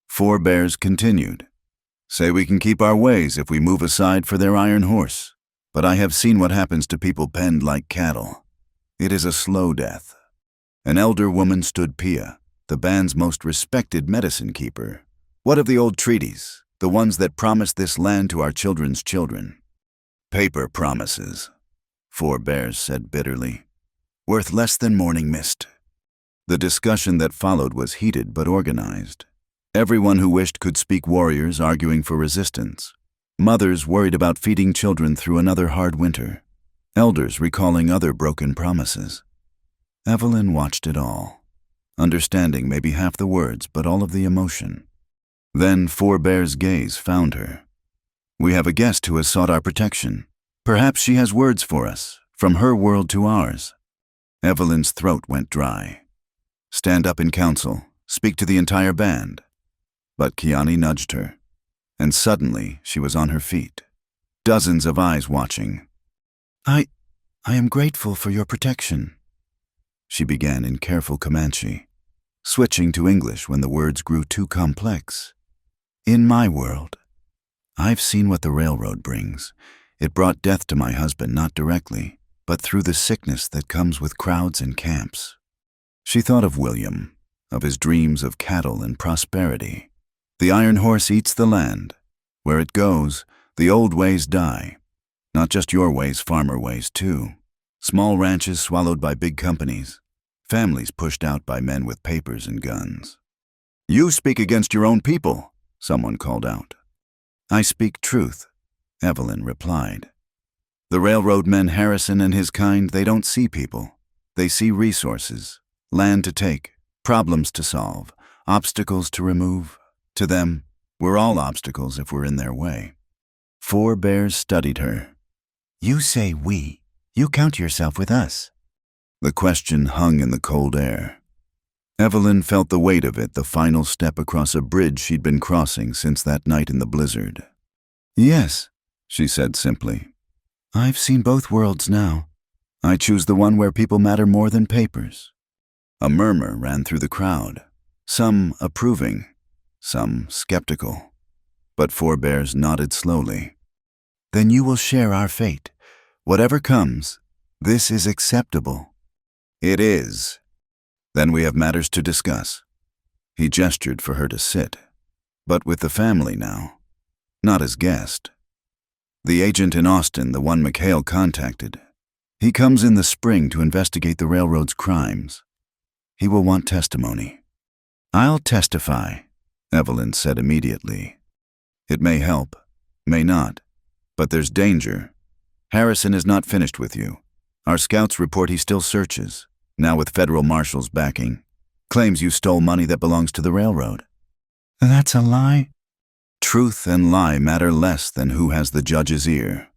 4 Bears continued. Say we can keep our ways if we move aside for their iron horse. But I have seen what happens to people penned like cattle. It is a slow death. An elder woman stood Pia, the band's most respected medicine keeper. What of the old treaties, the ones that promised this land to our children's children? Paper promises, 4 Bears said bitterly. Worth less than morning mist. The discussion that followed was heated but organized. Everyone who wished could speak, warriors arguing for resistance. Mothers worried about feeding children through another hard winter. Elders recalling other broken promises. Evelyn watched it all, understanding maybe half the words but all of the emotion. Then 4 Bears' gaze found her. We have a guest who has sought our protection. Perhaps she has words for us, from her world to ours. Evelyn's throat went dry. Stand up in council, Speak to the entire band. But Kiani nudged her, and suddenly she was on her feet, dozens of eyes watching. I am grateful for your protection, she began in careful Comanche, switching to English when the words grew too complex. In my world, I've seen what the railroad brings. It brought death to my husband not directly, but through the sickness that comes with crowds and camps. She thought of William, of his dreams of cattle and prosperity. The iron horse eats the land. Where it goes, the old ways die. Not just your ways, farmer ways too. Small ranches swallowed by big companies. Families pushed out by men with papers and guns. You speak against your own people, someone called out. I speak truth, Evelyn replied. The railroad men Harrison and his kind, they don't see people. They see resources, land to take, problems to solve, obstacles to remove. To them, we're all obstacles if we're in their way. Four Bears studied her. You say we. You count yourself with us. The question hung in the cold air. Evelyn felt the weight of it, the final step across a bridge she'd been crossing since that night in the blizzard. Yes, she said simply. I've seen both worlds now. I choose the one where people matter more than papers. A murmur ran through the crowd, some approving, some skeptical. But Four Bears nodded slowly. Then you will share our fate. Whatever comes, this is acceptable. It is. Then we have matters to discuss. He gestured for her to sit, but with the family now, not as guest. The agent in Austin, the one McHale contacted, he comes in the spring to investigate the railroad's crimes. He will want testimony. I'll testify, Evelyn said immediately. It may help, may not, but there's danger. Harrison is not finished with you. Our scouts report he still searches, now with federal marshals backing. Claims you stole money that belongs to the railroad. That's a lie? Truth and lie matter less than who has the judge's ear.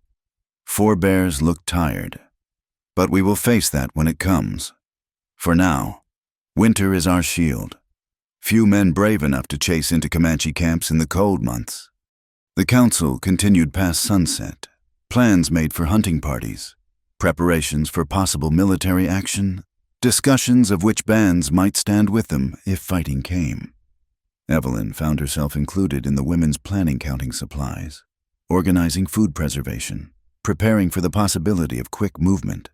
Four Bears looked tired, but we will face that when it comes. For now, winter is our shield. Few men brave enough to chase into Comanche camps in the cold months. The council continued past sunset, plans made for hunting parties, preparations for possible military action, discussions of which bands might stand with them if fighting came. Evelyn found herself included in the women's planning counting supplies, organizing food preservation, preparing for the possibility of quick movement.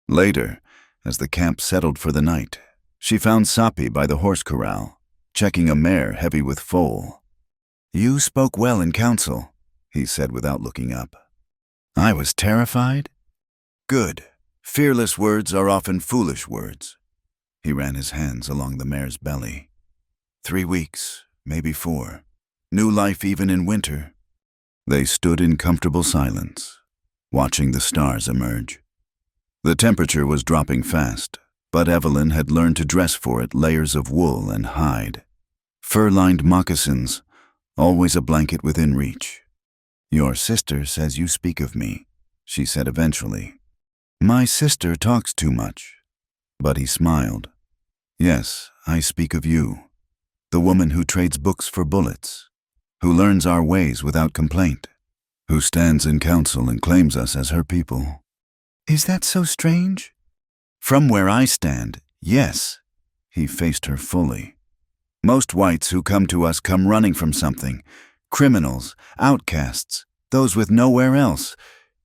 Later, as the camp settled for the night, she found Sapi by the horse corral, checking a mare heavy with foal. You spoke well in council, he said without looking up. I was terrified? Good. Fearless words are often foolish words. He ran his hands along the mare's belly. 3 weeks, maybe 4. New life even in winter. They stood in comfortable silence, watching the stars emerge. The temperature was dropping fast, but Evelyn had learned to dress for it layers of wool and hide. Fur-lined moccasins, always a blanket within reach. Your sister says you speak of me, she said eventually. My sister talks too much. But he smiled. Yes, I speak of you. The woman who trades books for bullets, who learns our ways without complaint, who stands in council and claims us as her people. Is that so strange? From where I stand, yes. He faced her fully. Most whites who come to us come running from something. Criminals, outcasts, those with nowhere else.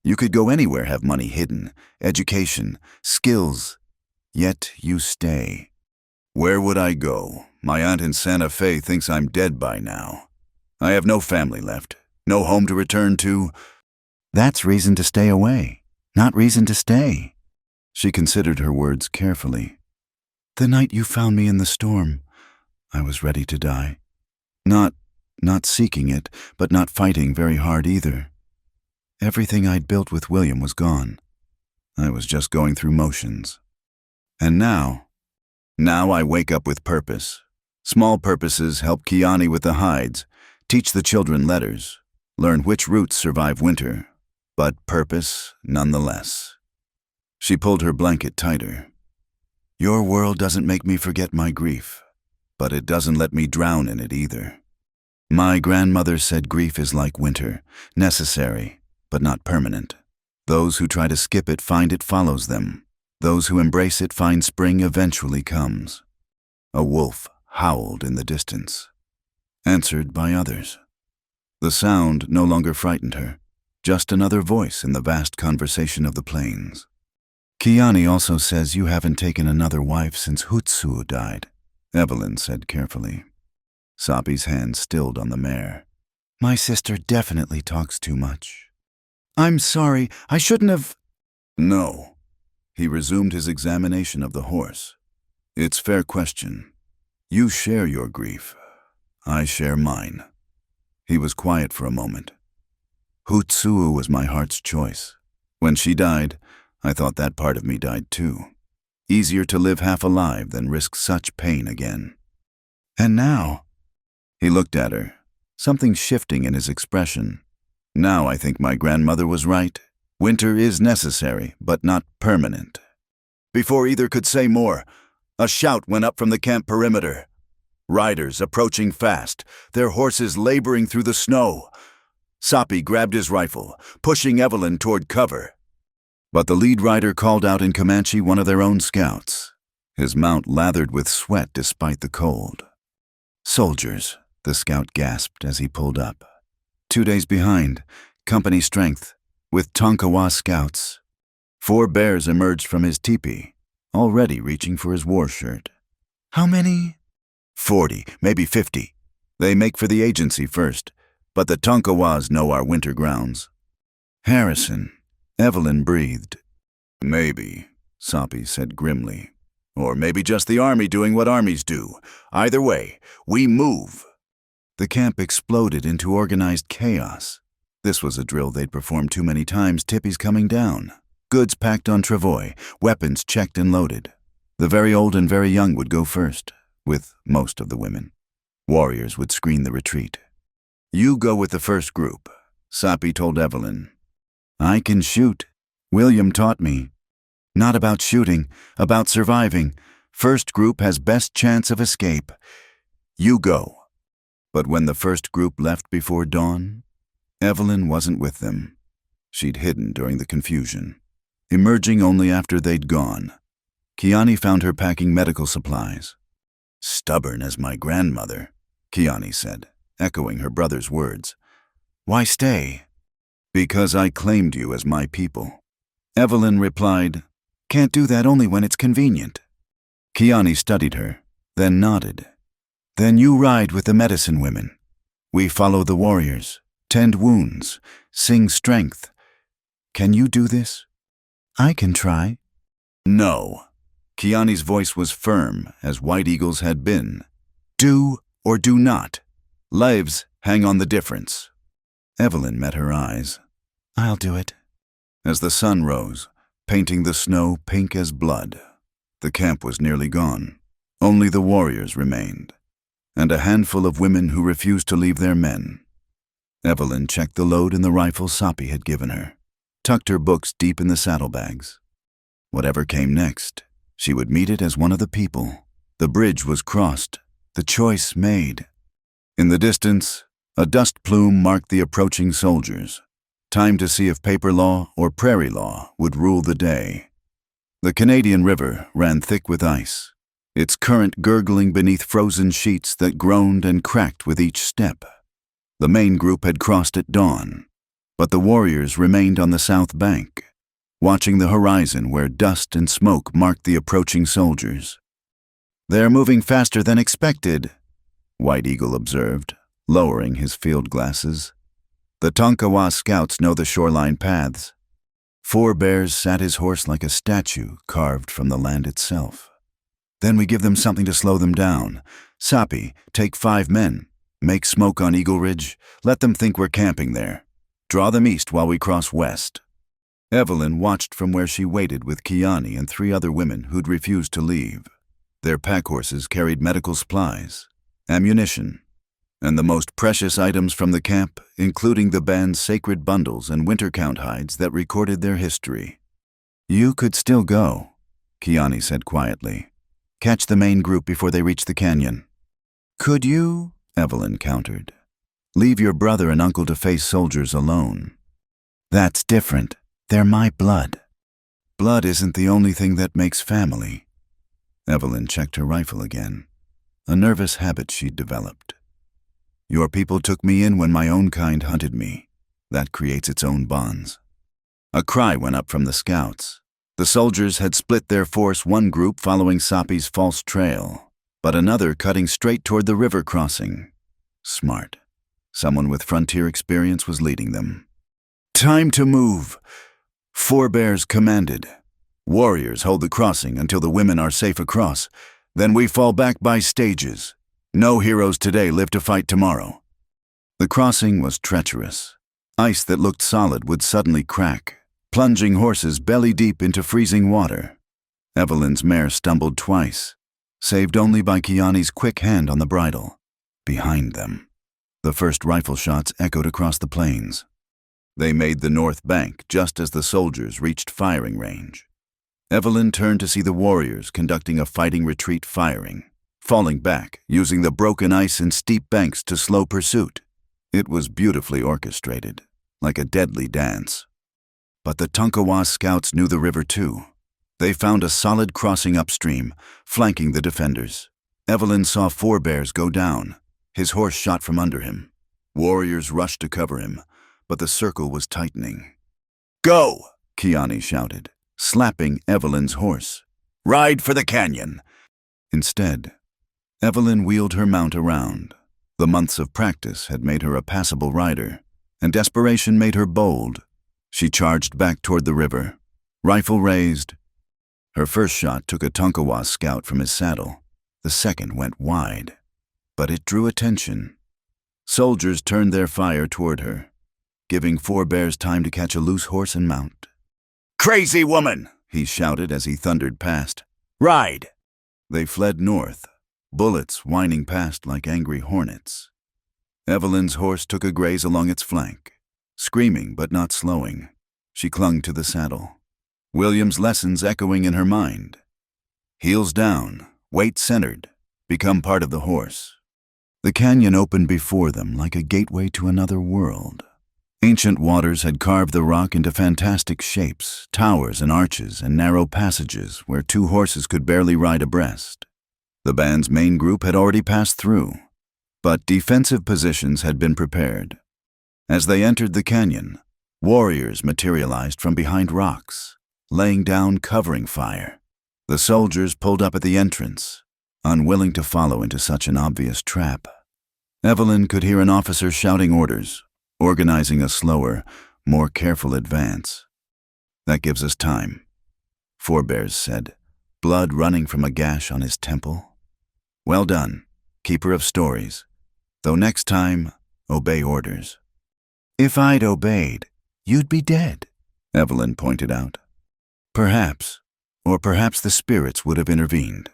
You could go anywhere, have money hidden, education, skills. Yet you stay. Where would I go? My aunt in Santa Fe thinks I'm dead by now. I have no family left, no home to return to. That's reason to stay away, not reason to stay. She considered her words carefully. The night you found me in the storm, I was ready to die. Not seeking it, but not fighting very hard either. Everything I'd built with William was gone. I was just going through motions. And now I wake up with purpose. Small purposes help Kiani with the hides, teach the children letters, learn which roots survive winter, but purpose nonetheless. She pulled her blanket tighter. Your world doesn't make me forget my grief, but it doesn't let me drown in it either. My grandmother said grief is like winter, necessary, but not permanent. Those who try to skip it find it follows them. Those who embrace it find spring eventually comes. A wolf howled in the distance, answered by others. The sound no longer frightened her, just another voice in the vast conversation of the plains. Kiani also says you haven't taken another wife since Hutsu died, Evelyn said carefully. Sapi's hand stilled on the mare. My sister definitely talks too much. I'm sorry, I shouldn't have... No. He resumed his examination of the horse. It's fair question. You share your grief. I share mine. He was quiet for a moment. Hutsu was my heart's choice. When she died, I thought that part of me died too. Easier to live half alive than risk such pain again. And now... He looked at her, something shifting in his expression. Now I think my grandmother was right. Winter is necessary, but not permanent. Before either could say more, a shout went up from the camp perimeter. Riders approaching fast, their horses laboring through the snow. Sapi grabbed his rifle, pushing Evelyn toward cover. But the lead rider called out in Comanche one of their own scouts, his mount lathered with sweat despite the cold. Soldiers, the scout gasped as he pulled up. 2 days behind, company strength, with Tonkawa scouts. 4 bears emerged from his teepee, already reaching for his war shirt. How many? 40, maybe 50. They make for the agency first, but the Tonkawas know our winter grounds. Harrison, Evelyn breathed. Maybe, Sapi said grimly. Or maybe just the army doing what armies do. Either way, we move. The camp exploded into organized chaos. This was a drill they'd performed too many times, tippies coming down. Goods packed on travois, weapons checked and loaded. The very old and very young would go first, with most of the women. Warriors would screen the retreat. You go with the first group, Sapi told Evelyn. I can shoot. William taught me. Not about shooting, about surviving. First group has best chance of escape. You go. But when the first group left before dawn, Evelyn wasn't with them. She'd hidden during the confusion, emerging only after they'd gone. Kiani found her packing medical supplies. Stubborn as my grandmother, Kiani said, echoing her brother's words. Why stay? Because I claimed you as my people. Evelyn replied, Can't do that only when it's convenient. Kiani studied her, then nodded. Then you ride with the medicine women. We follow the warriors, tend wounds, sing strength. Can you do this? I can try. No. Kiani's voice was firm, as White Eagle's had been. Do or do not. Lives hang on the difference. Evelyn met her eyes. I'll do it. As the sun rose, painting the snow pink as blood, the camp was nearly gone. Only the warriors remained, and a handful of women who refused to leave their men. Evelyn checked the load in the rifle Sapi had given her, tucked her books deep in the saddlebags. Whatever came next, she would meet it as one of the people. The bridge was crossed, the choice made. In the distance, a dust plume marked the approaching soldiers. Time to see if paper law or prairie law would rule the day. The Canadian River ran thick with ice, its current gurgling beneath frozen sheets that groaned and cracked with each step. The main group had crossed at dawn, but the warriors remained on the south bank, watching the horizon where dust and smoke marked the approaching soldiers. They're moving faster than expected, White Eagle observed, lowering his field glasses. The Tonkawa scouts know the shoreline paths. 4 bears sat his horse like a statue carved from the land itself. Then we give them something to slow them down. Sapi, take 5 men. Make smoke on Eagle Ridge. Let them think we're camping there. Draw them east while we cross west. Evelyn watched from where she waited with Kiani and 3 other women who'd refused to leave. Their pack horses carried medical supplies, ammunition, and the most precious items from the camp, including the band's sacred bundles and winter count hides that recorded their history. You could still go, Kiani said quietly. Catch the main group before they reach the canyon. Could you, Evelyn countered, leave your brother and uncle to face soldiers alone? That's different. They're my blood. Blood isn't the only thing that makes family. Evelyn checked her rifle again, a nervous habit she'd developed. Your people took me in when my own kind hunted me. That creates its own bonds. A cry went up from the scouts. The soldiers had split their force, one group following Sapi's false trail, but another cutting straight toward the river crossing. Smart. Someone with frontier experience was leading them. Time to move, Forebears commanded. Warriors hold the crossing until the women are safe across. Then we fall back by stages. No heroes today live to fight tomorrow. The crossing was treacherous. Ice that looked solid would suddenly crack, plunging horses belly deep into freezing water. Evelyn's mare stumbled twice, saved only by Kiani's quick hand on the bridle. Behind them, the first rifle shots echoed across the plains. They made the north bank just as the soldiers reached firing range. Evelyn turned to see the warriors conducting a fighting retreat, firing, falling back, using the broken ice and steep banks to slow pursuit. It was beautifully orchestrated, like a deadly dance. But the Tonkawa scouts knew the river too. They found a solid crossing upstream, flanking the defenders. Evelyn saw Forebears go down, his horse shot from under him. Warriors rushed to cover him, but the circle was tightening. Go! Kiani shouted, slapping Evelyn's horse. Ride for the canyon! Instead, Evelyn wheeled her mount around. The months of practice had made her a passable rider, and desperation made her bold. She charged back toward the river, rifle raised. Her first shot took a Tonkawa scout from his saddle. The second went wide, but it drew attention. Soldiers turned their fire toward her, giving Forebears time to catch a loose horse and mount. Crazy woman! He shouted as he thundered past. Ride! They fled north, bullets whining past like angry hornets. Evelyn's horse took a graze along its flank, screaming but not slowing. She clung to the saddle, William's lessons echoing in her mind. Heels down, weight centered, become part of the horse. The canyon opened before them like a gateway to another world. Ancient waters had carved the rock into fantastic shapes, towers and arches and narrow passages where two horses could barely ride abreast. The band's main group had already passed through, but defensive positions had been prepared. As they entered the canyon, warriors materialized from behind rocks, laying down covering fire. The soldiers pulled up at the entrance, unwilling to follow into such an obvious trap. Evelyn could hear an officer shouting orders, organizing a slower, more careful advance. That gives us time, Forebears said, blood running from a gash on his temple. Well done, keeper of stories. Though next time, obey orders. If I'd obeyed, you'd be dead, Evelyn pointed out. Perhaps, or perhaps the spirits would have intervened.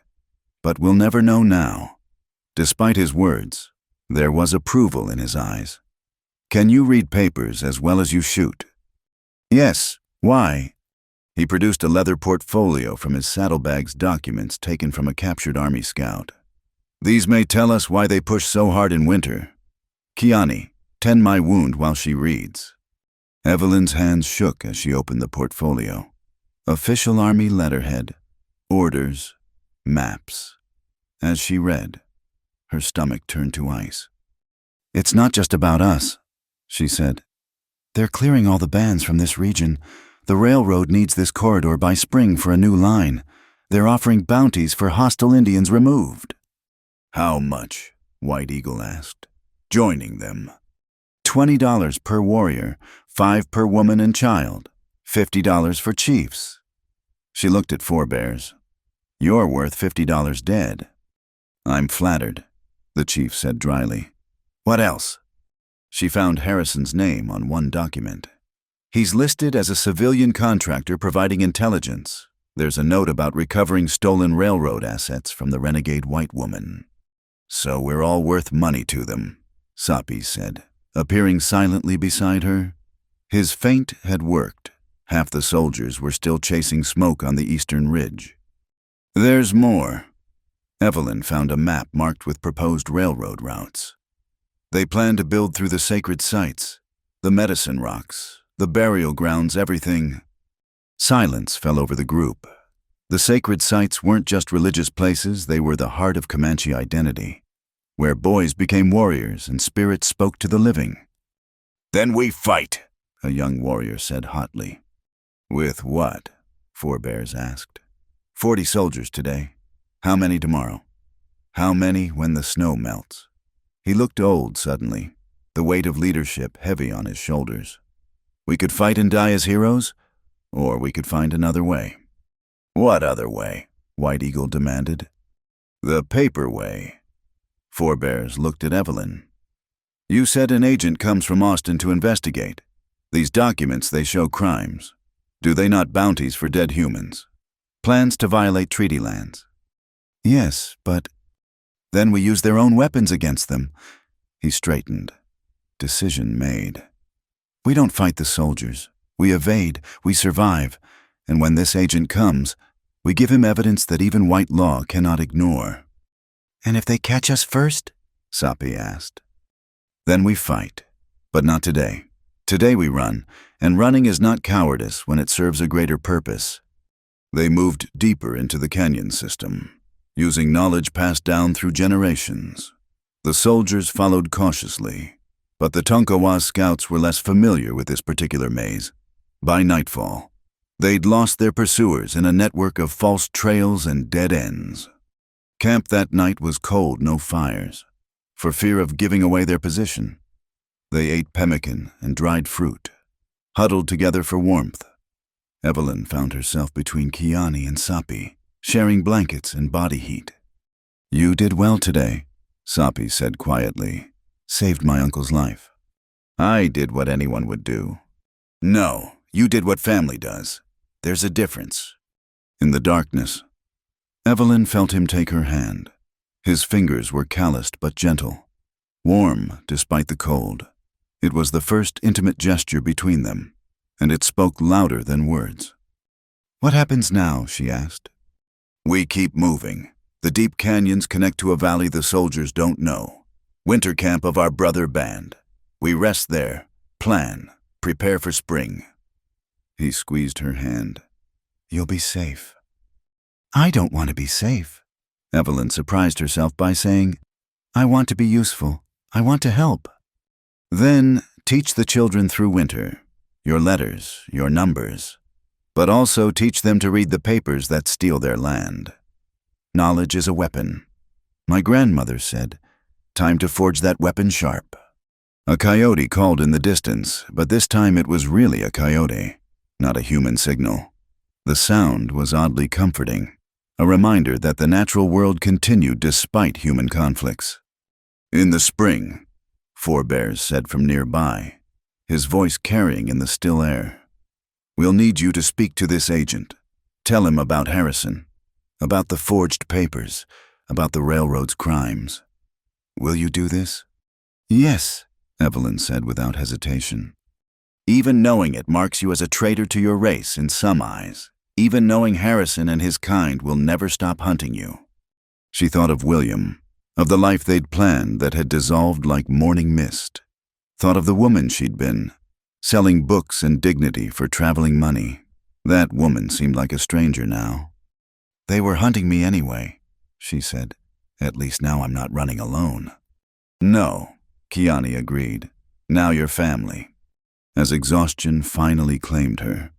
But we'll never know now. Despite his words, there was approval in his eyes. Can you read papers as well as you shoot? Yes, why? He produced a leather portfolio from his saddlebag's documents taken from a captured army scout. These may tell us why they push so hard in winter. Kiani, tend my wound while she reads. Evelyn's hands shook as she opened the portfolio. Official army letterhead, orders, maps. As she read, her stomach turned to ice. It's not just about us, she said. They're clearing all the bands from this region. The railroad needs this corridor by spring for a new line. They're offering bounties for hostile Indians removed. How much? White Eagle asked, joining them. $20 per warrior, $5 per woman and child, $50 for chiefs. She looked at Forebears. You're worth $50 dead. I'm flattered, the chief said dryly. What else? She found Harrison's name on one document. He's listed as a civilian contractor providing intelligence. There's a note about recovering stolen railroad assets from the renegade white woman. So we're all worth money to them, Sapi said, appearing silently beside her. His feint had worked. Half the soldiers were still chasing smoke on the eastern ridge. There's more. Evelyn found a map marked with proposed railroad routes. They planned to build through the sacred sites, the medicine rocks, the burial grounds, everything. Silence fell over the group. The sacred sites weren't just religious places, they were the heart of Comanche identity, where boys became warriors and spirits spoke to the living. "Then we fight," a young warrior said hotly. "With what?" Forebears asked. 40 soldiers today. How many tomorrow? How many when the snow melts?" He looked old suddenly, the weight of leadership heavy on his shoulders. "We could fight and die as heroes, or we could find another way." "What other way?" White Eagle demanded. "The paper way." Forebears looked at Evelyn. "You said an agent comes from Austin to investigate. These documents, they show crimes. Do they not bounties for dead humans? Plans to violate treaty lands?" "Yes, but then we use their own weapons against them." He straightened. Decision made. "We don't fight the soldiers. We evade, we survive, and when this agent comes, we give him evidence that even white law cannot ignore." "And if they catch us first?" Sapi asked. "Then we fight, but not today. Today we run, and running is not cowardice when it serves a greater purpose." They moved deeper into the canyon system, using knowledge passed down through generations. The soldiers followed cautiously, but the Tonkawa scouts were less familiar with this particular maze. By nightfall, they'd lost their pursuers in a network of false trails and dead ends. Camp that night was cold, no fires, for fear of giving away their position. They ate pemmican and dried fruit, huddled together for warmth. Evelyn found herself between Kiani and Sapi, sharing blankets and body heat. "You did well today," Sapi said quietly. "Saved my uncle's life." "I did what anyone would do." "No, you did what family does. There's a difference." In the darkness, Evelyn felt him take her hand. His fingers were calloused but gentle, warm despite the cold. It was the first intimate gesture between them, and it spoke louder than words. "What happens now?" she asked. "We keep moving. The deep canyons connect to a valley the soldiers don't know. Winter camp of our brother band. We rest there, plan, prepare for spring." He squeezed her hand. "You'll be safe." "I don't want to be safe." Evelyn surprised herself by saying, "I want to be useful. I want to help." "Then teach the children through winter, your letters, your numbers, but also teach them to read the papers that steal their land. Knowledge is a weapon. My grandmother said, time to forge that weapon sharp." A coyote called in the distance, but this time it was really a coyote, not a human signal. The sound was oddly comforting, a reminder that the natural world continued despite human conflicts. "In the spring," Forebears said from nearby, his voice carrying in the still air. "We'll need you to speak to this agent. Tell him about Harrison, about the forged papers, about the railroad's crimes. Will you do this?" "Yes," Evelyn said without hesitation. "Even knowing it marks you as a traitor to your race in some eyes. Even knowing Harrison and his kind will never stop hunting you." She thought of William, of the life they'd planned that had dissolved like morning mist. Thought of the woman she'd been, selling books and dignity for traveling money. That woman seemed like a stranger now. "They were hunting me anyway," she said. "At least now I'm not running alone." "No," Kiani agreed. "Now you're family." As exhaustion finally claimed her,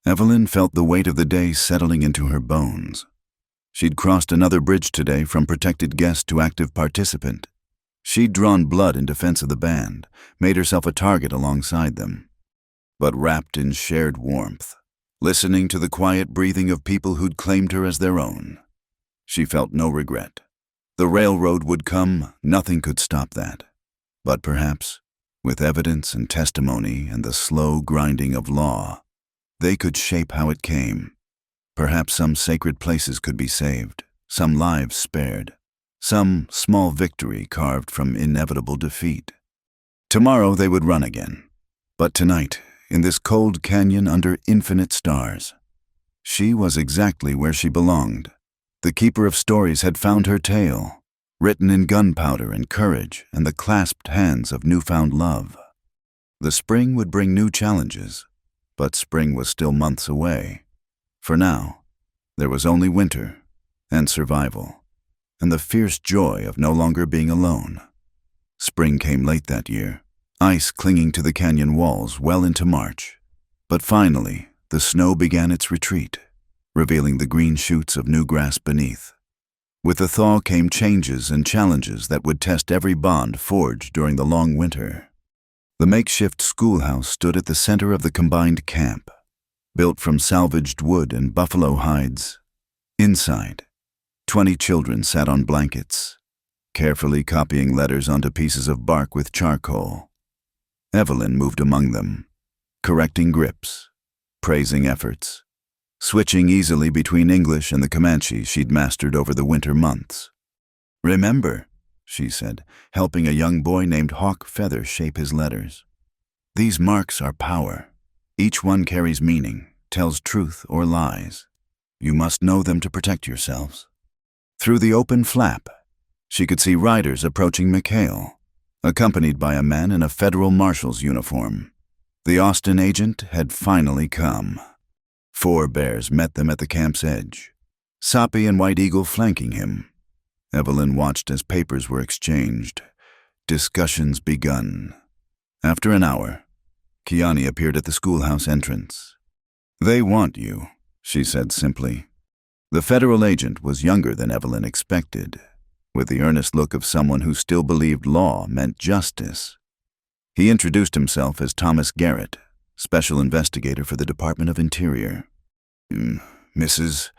Evelyn felt the weight of the day settling into her bones. She'd crossed another bridge today from protected guest to active participant. She'd drawn blood in defense of the band, made herself a target alongside them. But wrapped in shared warmth, listening to the quiet breathing of people who'd claimed her as their own, she felt no regret. The railroad would come, nothing could stop that. But perhaps, with evidence and testimony and the slow grinding of law, they could shape how it came. Perhaps some sacred places could be saved, some lives spared, some small victory carved from inevitable defeat. Tomorrow they would run again. But tonight, in this cold canyon under infinite stars, she was exactly where she belonged, The keeper of stories had found her tale, written in gunpowder and courage and the clasped hands of newfound love. The spring would bring new challenges, but spring was still months away. For now, there was only winter and survival, and the fierce joy of no longer being alone. Spring came late that year, ice clinging to the canyon walls well into March. But finally, the snow began its retreat, revealing the green shoots of new grass beneath. With the thaw came changes and challenges that would test every bond forged during the long winter. The makeshift schoolhouse stood at the center of the combined camp, built from salvaged wood and buffalo hides. Inside, 20 children sat on blankets, carefully copying letters onto pieces of bark with charcoal. Evelyn moved among them, correcting grips, praising efforts, switching easily between English and the Comanche she'd mastered over the winter months. "Remember," she said, helping a young boy named Hawk Feather shape his letters. "These marks are power. Each one carries meaning, tells truth or lies. You must know them to protect yourselves." Through the open flap, she could see riders approaching McHale, accompanied by a man in a federal marshal's uniform. The Austin agent had finally come. 4 bears met them at the camp's edge, Soppy and White Eagle flanking him. Evelyn watched as papers were exchanged, discussions begun. After an hour, Kiani appeared at the schoolhouse entrance. "They want you," she said simply. The federal agent was younger than Evelyn expected, with the earnest look of someone who still believed law meant justice. He introduced himself as Thomas Garrett, special investigator for the Department of Interior. "Mrs.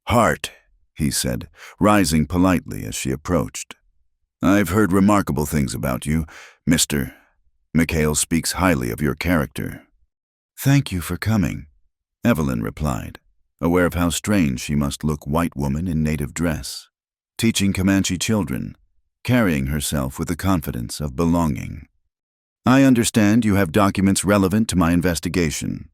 Hart," he said, rising politely as she approached. "I've heard remarkable things about you, Mr. McHale speaks highly of your character." "Thank you for coming," Evelyn replied, aware of how strange she must look, white woman in native dress, teaching Comanche children, carrying herself with the confidence of belonging. "I understand you have documents relevant to my investigation."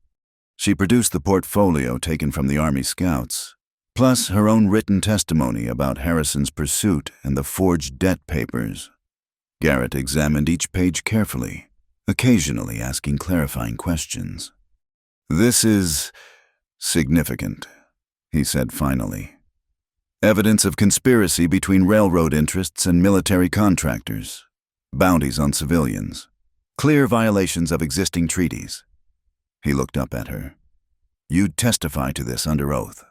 She produced the portfolio taken from the Army Scouts, plus her own written testimony about Harrison's pursuit and the forged debt papers. Garrett examined each page carefully, occasionally asking clarifying questions. "This is significant," he said finally. "Evidence of conspiracy between railroad interests and military contractors, bounties on civilians, clear violations of existing treaties." He looked up at her. "You'd testify to this under oath."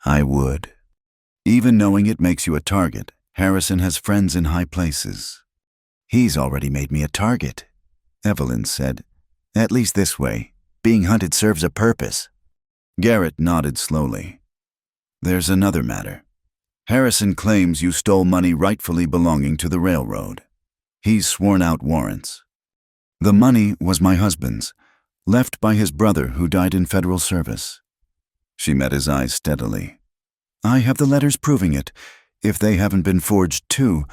"I would. Even knowing it makes you a target, Harrison has friends in high places." "He's already made me a target," Evelyn said. "At least this way, being hunted serves a purpose." Garrett nodded slowly. "There's another matter. Harrison claims you stole money rightfully belonging to the railroad. He's sworn out warrants. The money was my husband's, left by his brother who died in federal service." She met his eyes steadily. "I have the letters proving it, if they haven't been forged too."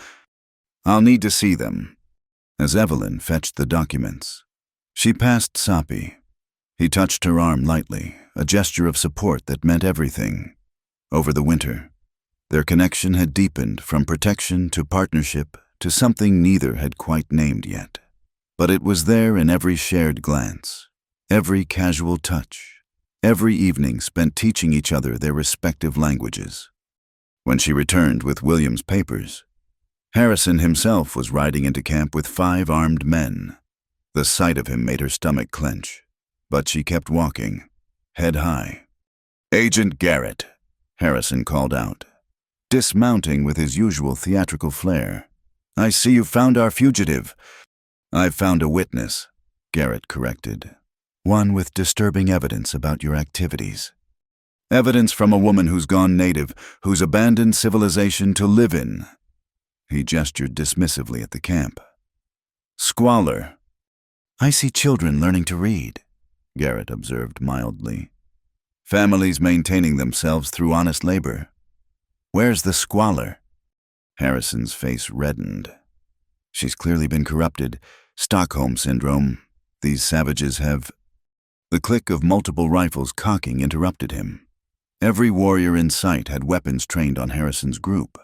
"I'll need to see them." As Evelyn fetched the documents, she passed Soppy. He touched her arm lightly, a gesture of support that meant everything. Over the winter, their connection had deepened from protection to partnership to something neither had quite named yet. But it was there in every shared glance, every casual touch, every evening spent teaching each other their respective languages. When she returned with William's papers, Harrison himself was riding into camp with 5 armed men. The sight of him made her stomach clench, but she kept walking, head high. "Agent Garrett," Harrison called out, dismounting with his usual theatrical flair. "I see you found our fugitive." "I've found a witness," Garrett corrected. "One with disturbing evidence about your activities." "Evidence from a woman who's gone native, who's abandoned civilization to live in." He gestured dismissively at the camp. "Squalor." "I see children learning to read," Garrett observed mildly. "Families maintaining themselves through honest labor." "Where's the squalor?" Harrison's face reddened. "She's clearly been corrupted. Stockholm Syndrome. These savages have—" The click of multiple rifles cocking interrupted him. Every warrior in sight had weapons trained on Harrison's group.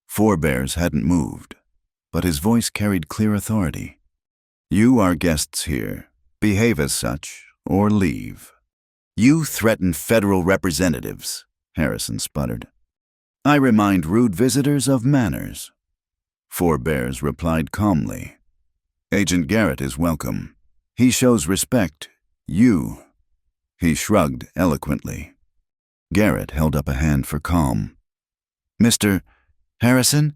Forebears hadn't moved, but his voice carried clear authority. You are guests here. Behave as such, or leave. You threaten federal representatives, Harrison sputtered. I remind rude visitors of manners. Forebears replied calmly. Agent Garrett is welcome. He shows respect. You. He shrugged eloquently. Garrett held up a hand for calm. Mr. Harrison,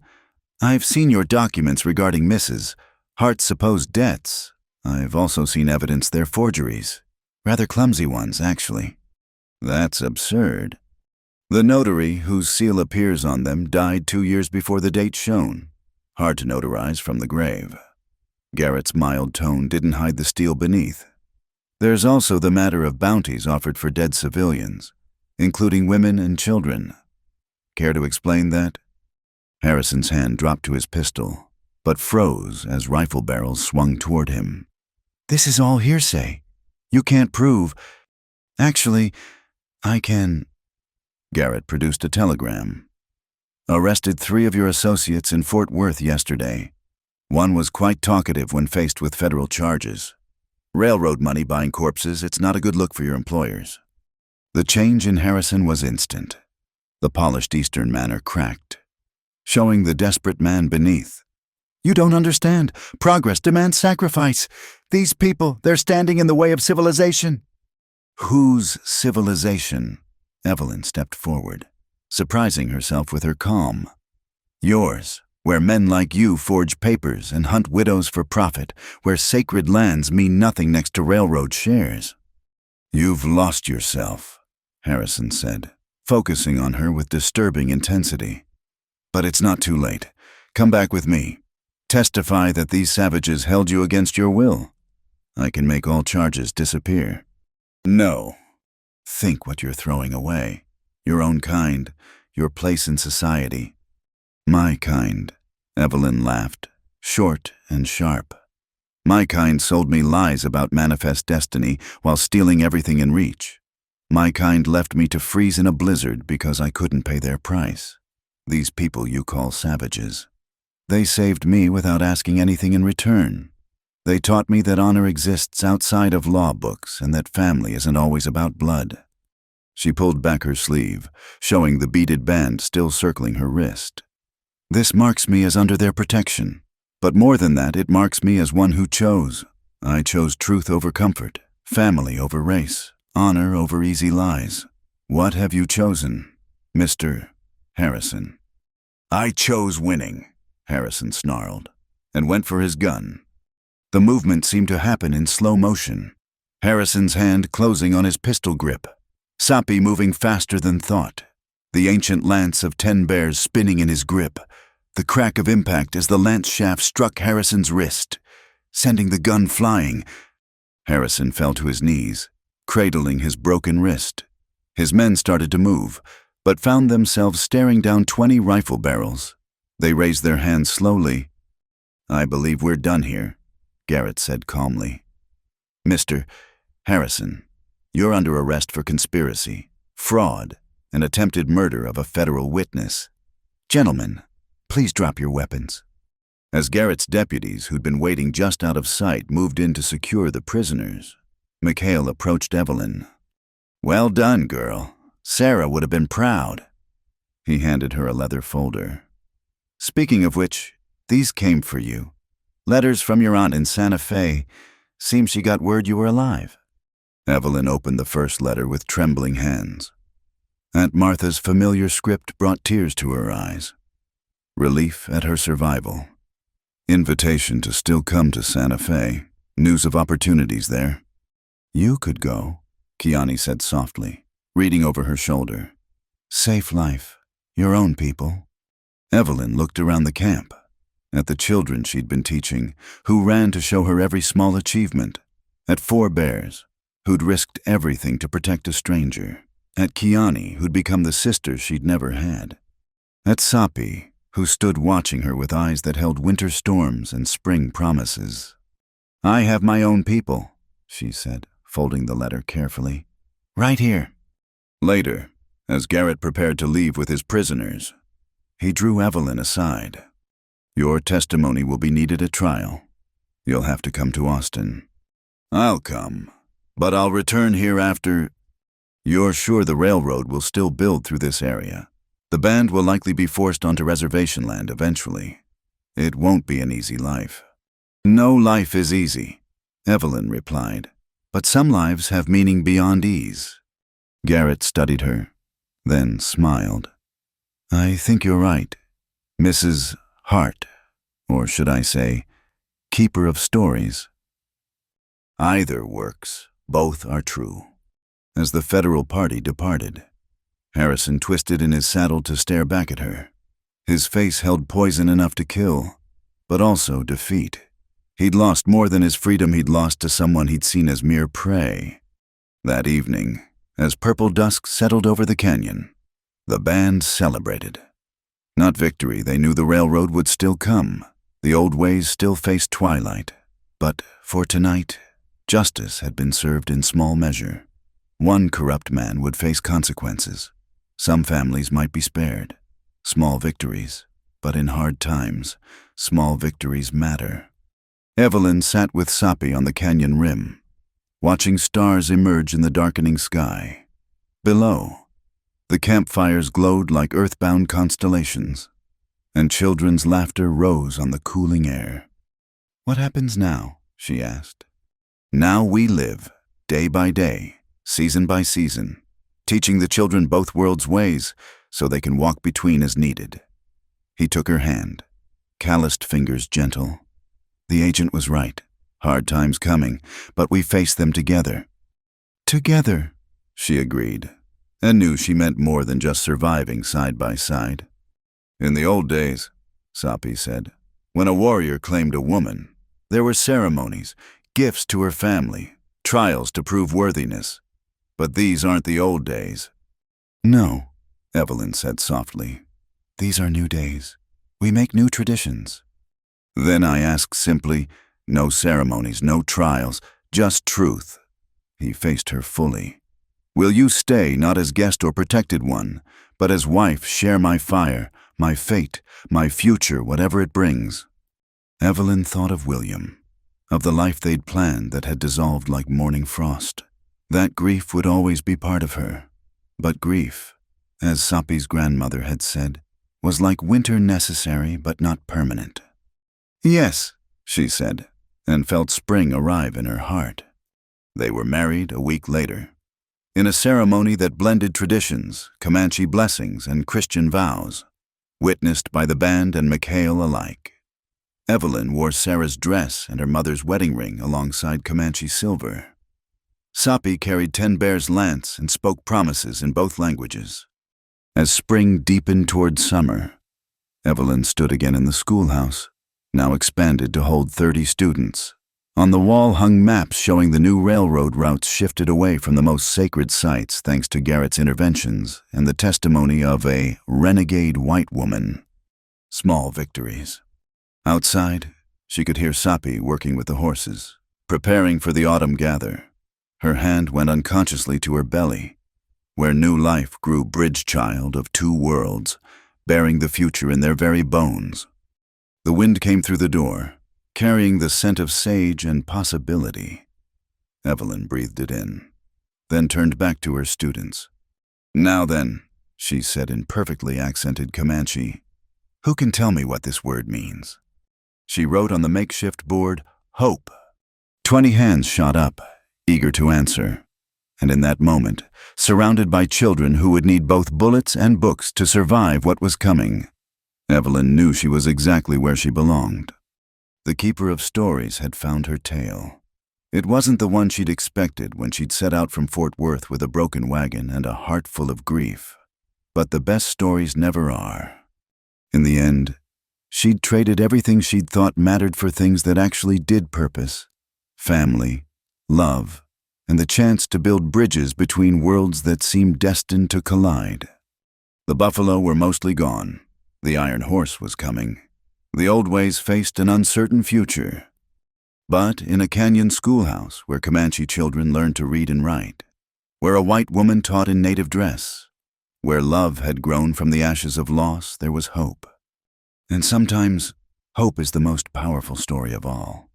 I've seen your documents regarding Mrs. Hart's supposed debts. I've also seen evidence they're forgeries. Rather clumsy ones, actually. That's absurd. The notary, whose seal appears on them, died 2 years before the date shown. Hard to notarize from the grave. Garrett's mild tone didn't hide the steel beneath. There's also the matter of bounties offered for dead civilians, including women and children. Care to explain that? Harrison's hand dropped to his pistol, but froze as rifle barrels swung toward him. This is all hearsay. You can't prove. Actually, I can. Garrett produced a telegram. Arrested 3 of your associates in Fort Worth yesterday. One was quite talkative when faced with federal charges. Railroad money buying corpses, it's not a good look for your employers. The change in Harrison was instant. The polished Eastern manner cracked, showing the desperate man beneath. You don't understand. Progress demands sacrifice. These people, they're standing in the way of civilization. Whose civilization? Evelyn stepped forward, surprising herself with her calm. Yours, where men like you forge papers and hunt widows for profit, where sacred lands mean nothing next to railroad shares. You've lost yourself, Harrison said, focusing on her with disturbing intensity. But it's not too late. Come back with me. Testify that these savages held you against your will. I can make all charges disappear. No. Think what you're throwing away. Your own kind, your place in society. My kind, Evelyn laughed, short and sharp. My kind sold me lies about manifest destiny while stealing everything in reach. My kind left me to freeze in a blizzard because I couldn't pay their price. These people you call savages. They saved me without asking anything in return. They taught me that honor exists outside of law books and that family isn't always about blood. She pulled back her sleeve, showing the beaded band still circling her wrist. This marks me as under their protection. But more than that, it marks me as one who chose. I chose truth over comfort, family over race, honor over easy lies. What have you chosen, Mr. Harrison? I chose winning, Harrison snarled, and went for his gun. The movement seemed to happen in slow motion, Harrison's hand closing on his pistol grip, Sapi moving faster than thought, the ancient lance of 10 bears spinning in his grip, the crack of impact as the lance shaft struck Harrison's wrist, sending the gun flying. Harrison fell to his knees, cradling his broken wrist. His men started to move, but found themselves staring down 20 rifle barrels. They raised their hands slowly. I believe we're done here, Garrett said calmly. Mr. Harrison, you're under arrest for conspiracy, fraud, and attempted murder of a federal witness. Gentlemen, please drop your weapons. As Garrett's deputies, who'd been waiting just out of sight, moved in to secure the prisoners, McHale approached Evelyn. Well done, girl. Sarah would have been proud. He handed her a leather folder. Speaking of which, these came for you. Letters from your aunt in Santa Fe. Seems she got word you were alive. Evelyn opened the first letter with trembling hands. Aunt Martha's familiar script brought tears to her eyes. Relief at her survival. Invitation to still come to Santa Fe. News of opportunities there. You could go, Kiani said softly, reading over her shoulder. Safe life. Your own people. Evelyn looked around the camp, at the children she'd been teaching, who ran to show her every small achievement, at 4 bears, who'd risked everything to protect a stranger, at Kiani, who'd become the sister she'd never had, at Sapi, who stood watching her with eyes that held winter storms and spring promises. I have my own people, she said, folding the letter carefully. Right here. Later, As Garrett prepared to leave with his prisoners, he drew Evelyn aside. "Your testimony will be needed at trial. You'll have to come to Austin." "I'll come, but I'll return here after—" "You're sure the railroad will still build through this area? The band will likely be forced onto reservation land eventually. It won't be an easy life." "No life is easy," Evelyn replied, "but some lives have meaning beyond ease." Garrett studied her, then smiled. "I think you're right, Mrs. Hart, or should I say, keeper of stories." "Either works. Both are true." As the Federal Party departed, Harrison twisted in his saddle to stare back at her. His face held poison enough to kill, but also defeat. He'd lost more than his freedom. He'd lost to someone he'd seen as mere prey. That evening, as purple dusk settled over the canyon, the band celebrated. Not victory. They knew the railroad would still come. The old ways still faced twilight. But for tonight, justice had been served in small measure. One corrupt man would face consequences. Some families might be spared. Small victories, but in hard times, small victories matter. Evelyn sat with Sapi on the canyon rim, watching stars emerge in the darkening sky. Below, the campfires glowed like earthbound constellations, and children's laughter rose on the cooling air. "What happens now?" she asked. "Now we live, day by day, season by season, teaching the children both worlds' ways so they can walk between as needed." He took her hand, calloused fingers gentle. "The agent was right. Hard times coming, but we face them together." "Together," she agreed, and knew she meant more than just surviving side by side. "In the old days," Sapi said, "when a warrior claimed a woman, there were ceremonies, gifts to her family, trials to prove worthiness. But these aren't the old days." "No," Evelyn said softly. "These are new days. We make new traditions." "Then I ask simply, no ceremonies, no trials, just truth." He faced her fully. "Will you stay not as guest or protected one, but as wife, share my fire, my fate, my future, whatever it brings?" Evelyn thought of William, of the life they'd planned that had dissolved like morning frost. That grief would always be part of her. But grief, as Sapi's grandmother had said, was like winter, necessary but not permanent. "Yes," she said, and felt spring arrive in her heart. They were married a week later, in a ceremony that blended traditions, Comanche blessings, and Christian vows, witnessed by the band and McHale alike. Evelyn wore Sarah's dress and her mother's wedding ring alongside Comanche silver. Sapi carried 10 Bear's lance and spoke promises in both languages. As spring deepened toward summer, Evelyn stood again in the schoolhouse, now expanded to hold 30 students. On the wall hung maps showing the new railroad routes shifted away from the most sacred sites thanks to Garrett's interventions and the testimony of a renegade white woman. Small victories. Outside, she could hear Sapi working with the horses, preparing for the autumn gather. Her hand went unconsciously to her belly, where new life grew, bridge child of two worlds, bearing the future in their very bones. The wind came through the door, carrying the scent of sage and possibility. Evelyn breathed it in, then turned back to her students. "Now then," she said in perfectly accented Comanche, "who can tell me what this word means?" She wrote on the makeshift board, "Hope." 20 hands shot up, eager to answer. And in that moment, surrounded by children who would need both bullets and books to survive what was coming, Evelyn knew she was exactly where she belonged. The keeper of stories had found her tale. It wasn't the one she'd expected when she'd set out from Fort Worth with a broken wagon and a heart full of grief. But the best stories never are. In the end, she'd traded everything she'd thought mattered for things that actually did purpose: family, love, and the chance to build bridges between worlds that seemed destined to collide. The buffalo were mostly gone. The iron horse was coming. The old ways faced an uncertain future. But in a canyon schoolhouse where Comanche children learned to read and write, where a white woman taught in native dress, Where love had grown from the ashes of loss, there was hope. And sometimes, hope is the most powerful story of all.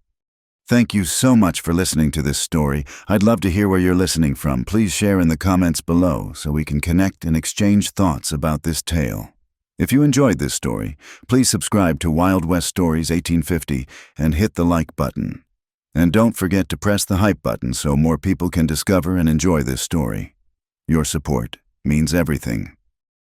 Thank you so much for listening to this story. I'd love to hear where you're listening from. Please share in the comments below so we can connect and exchange thoughts about this tale. If you enjoyed this story, please subscribe to Wild West Stories 1850 and hit the like button. And don't forget to press the hype button so more people can discover and enjoy this story. Your support means everything.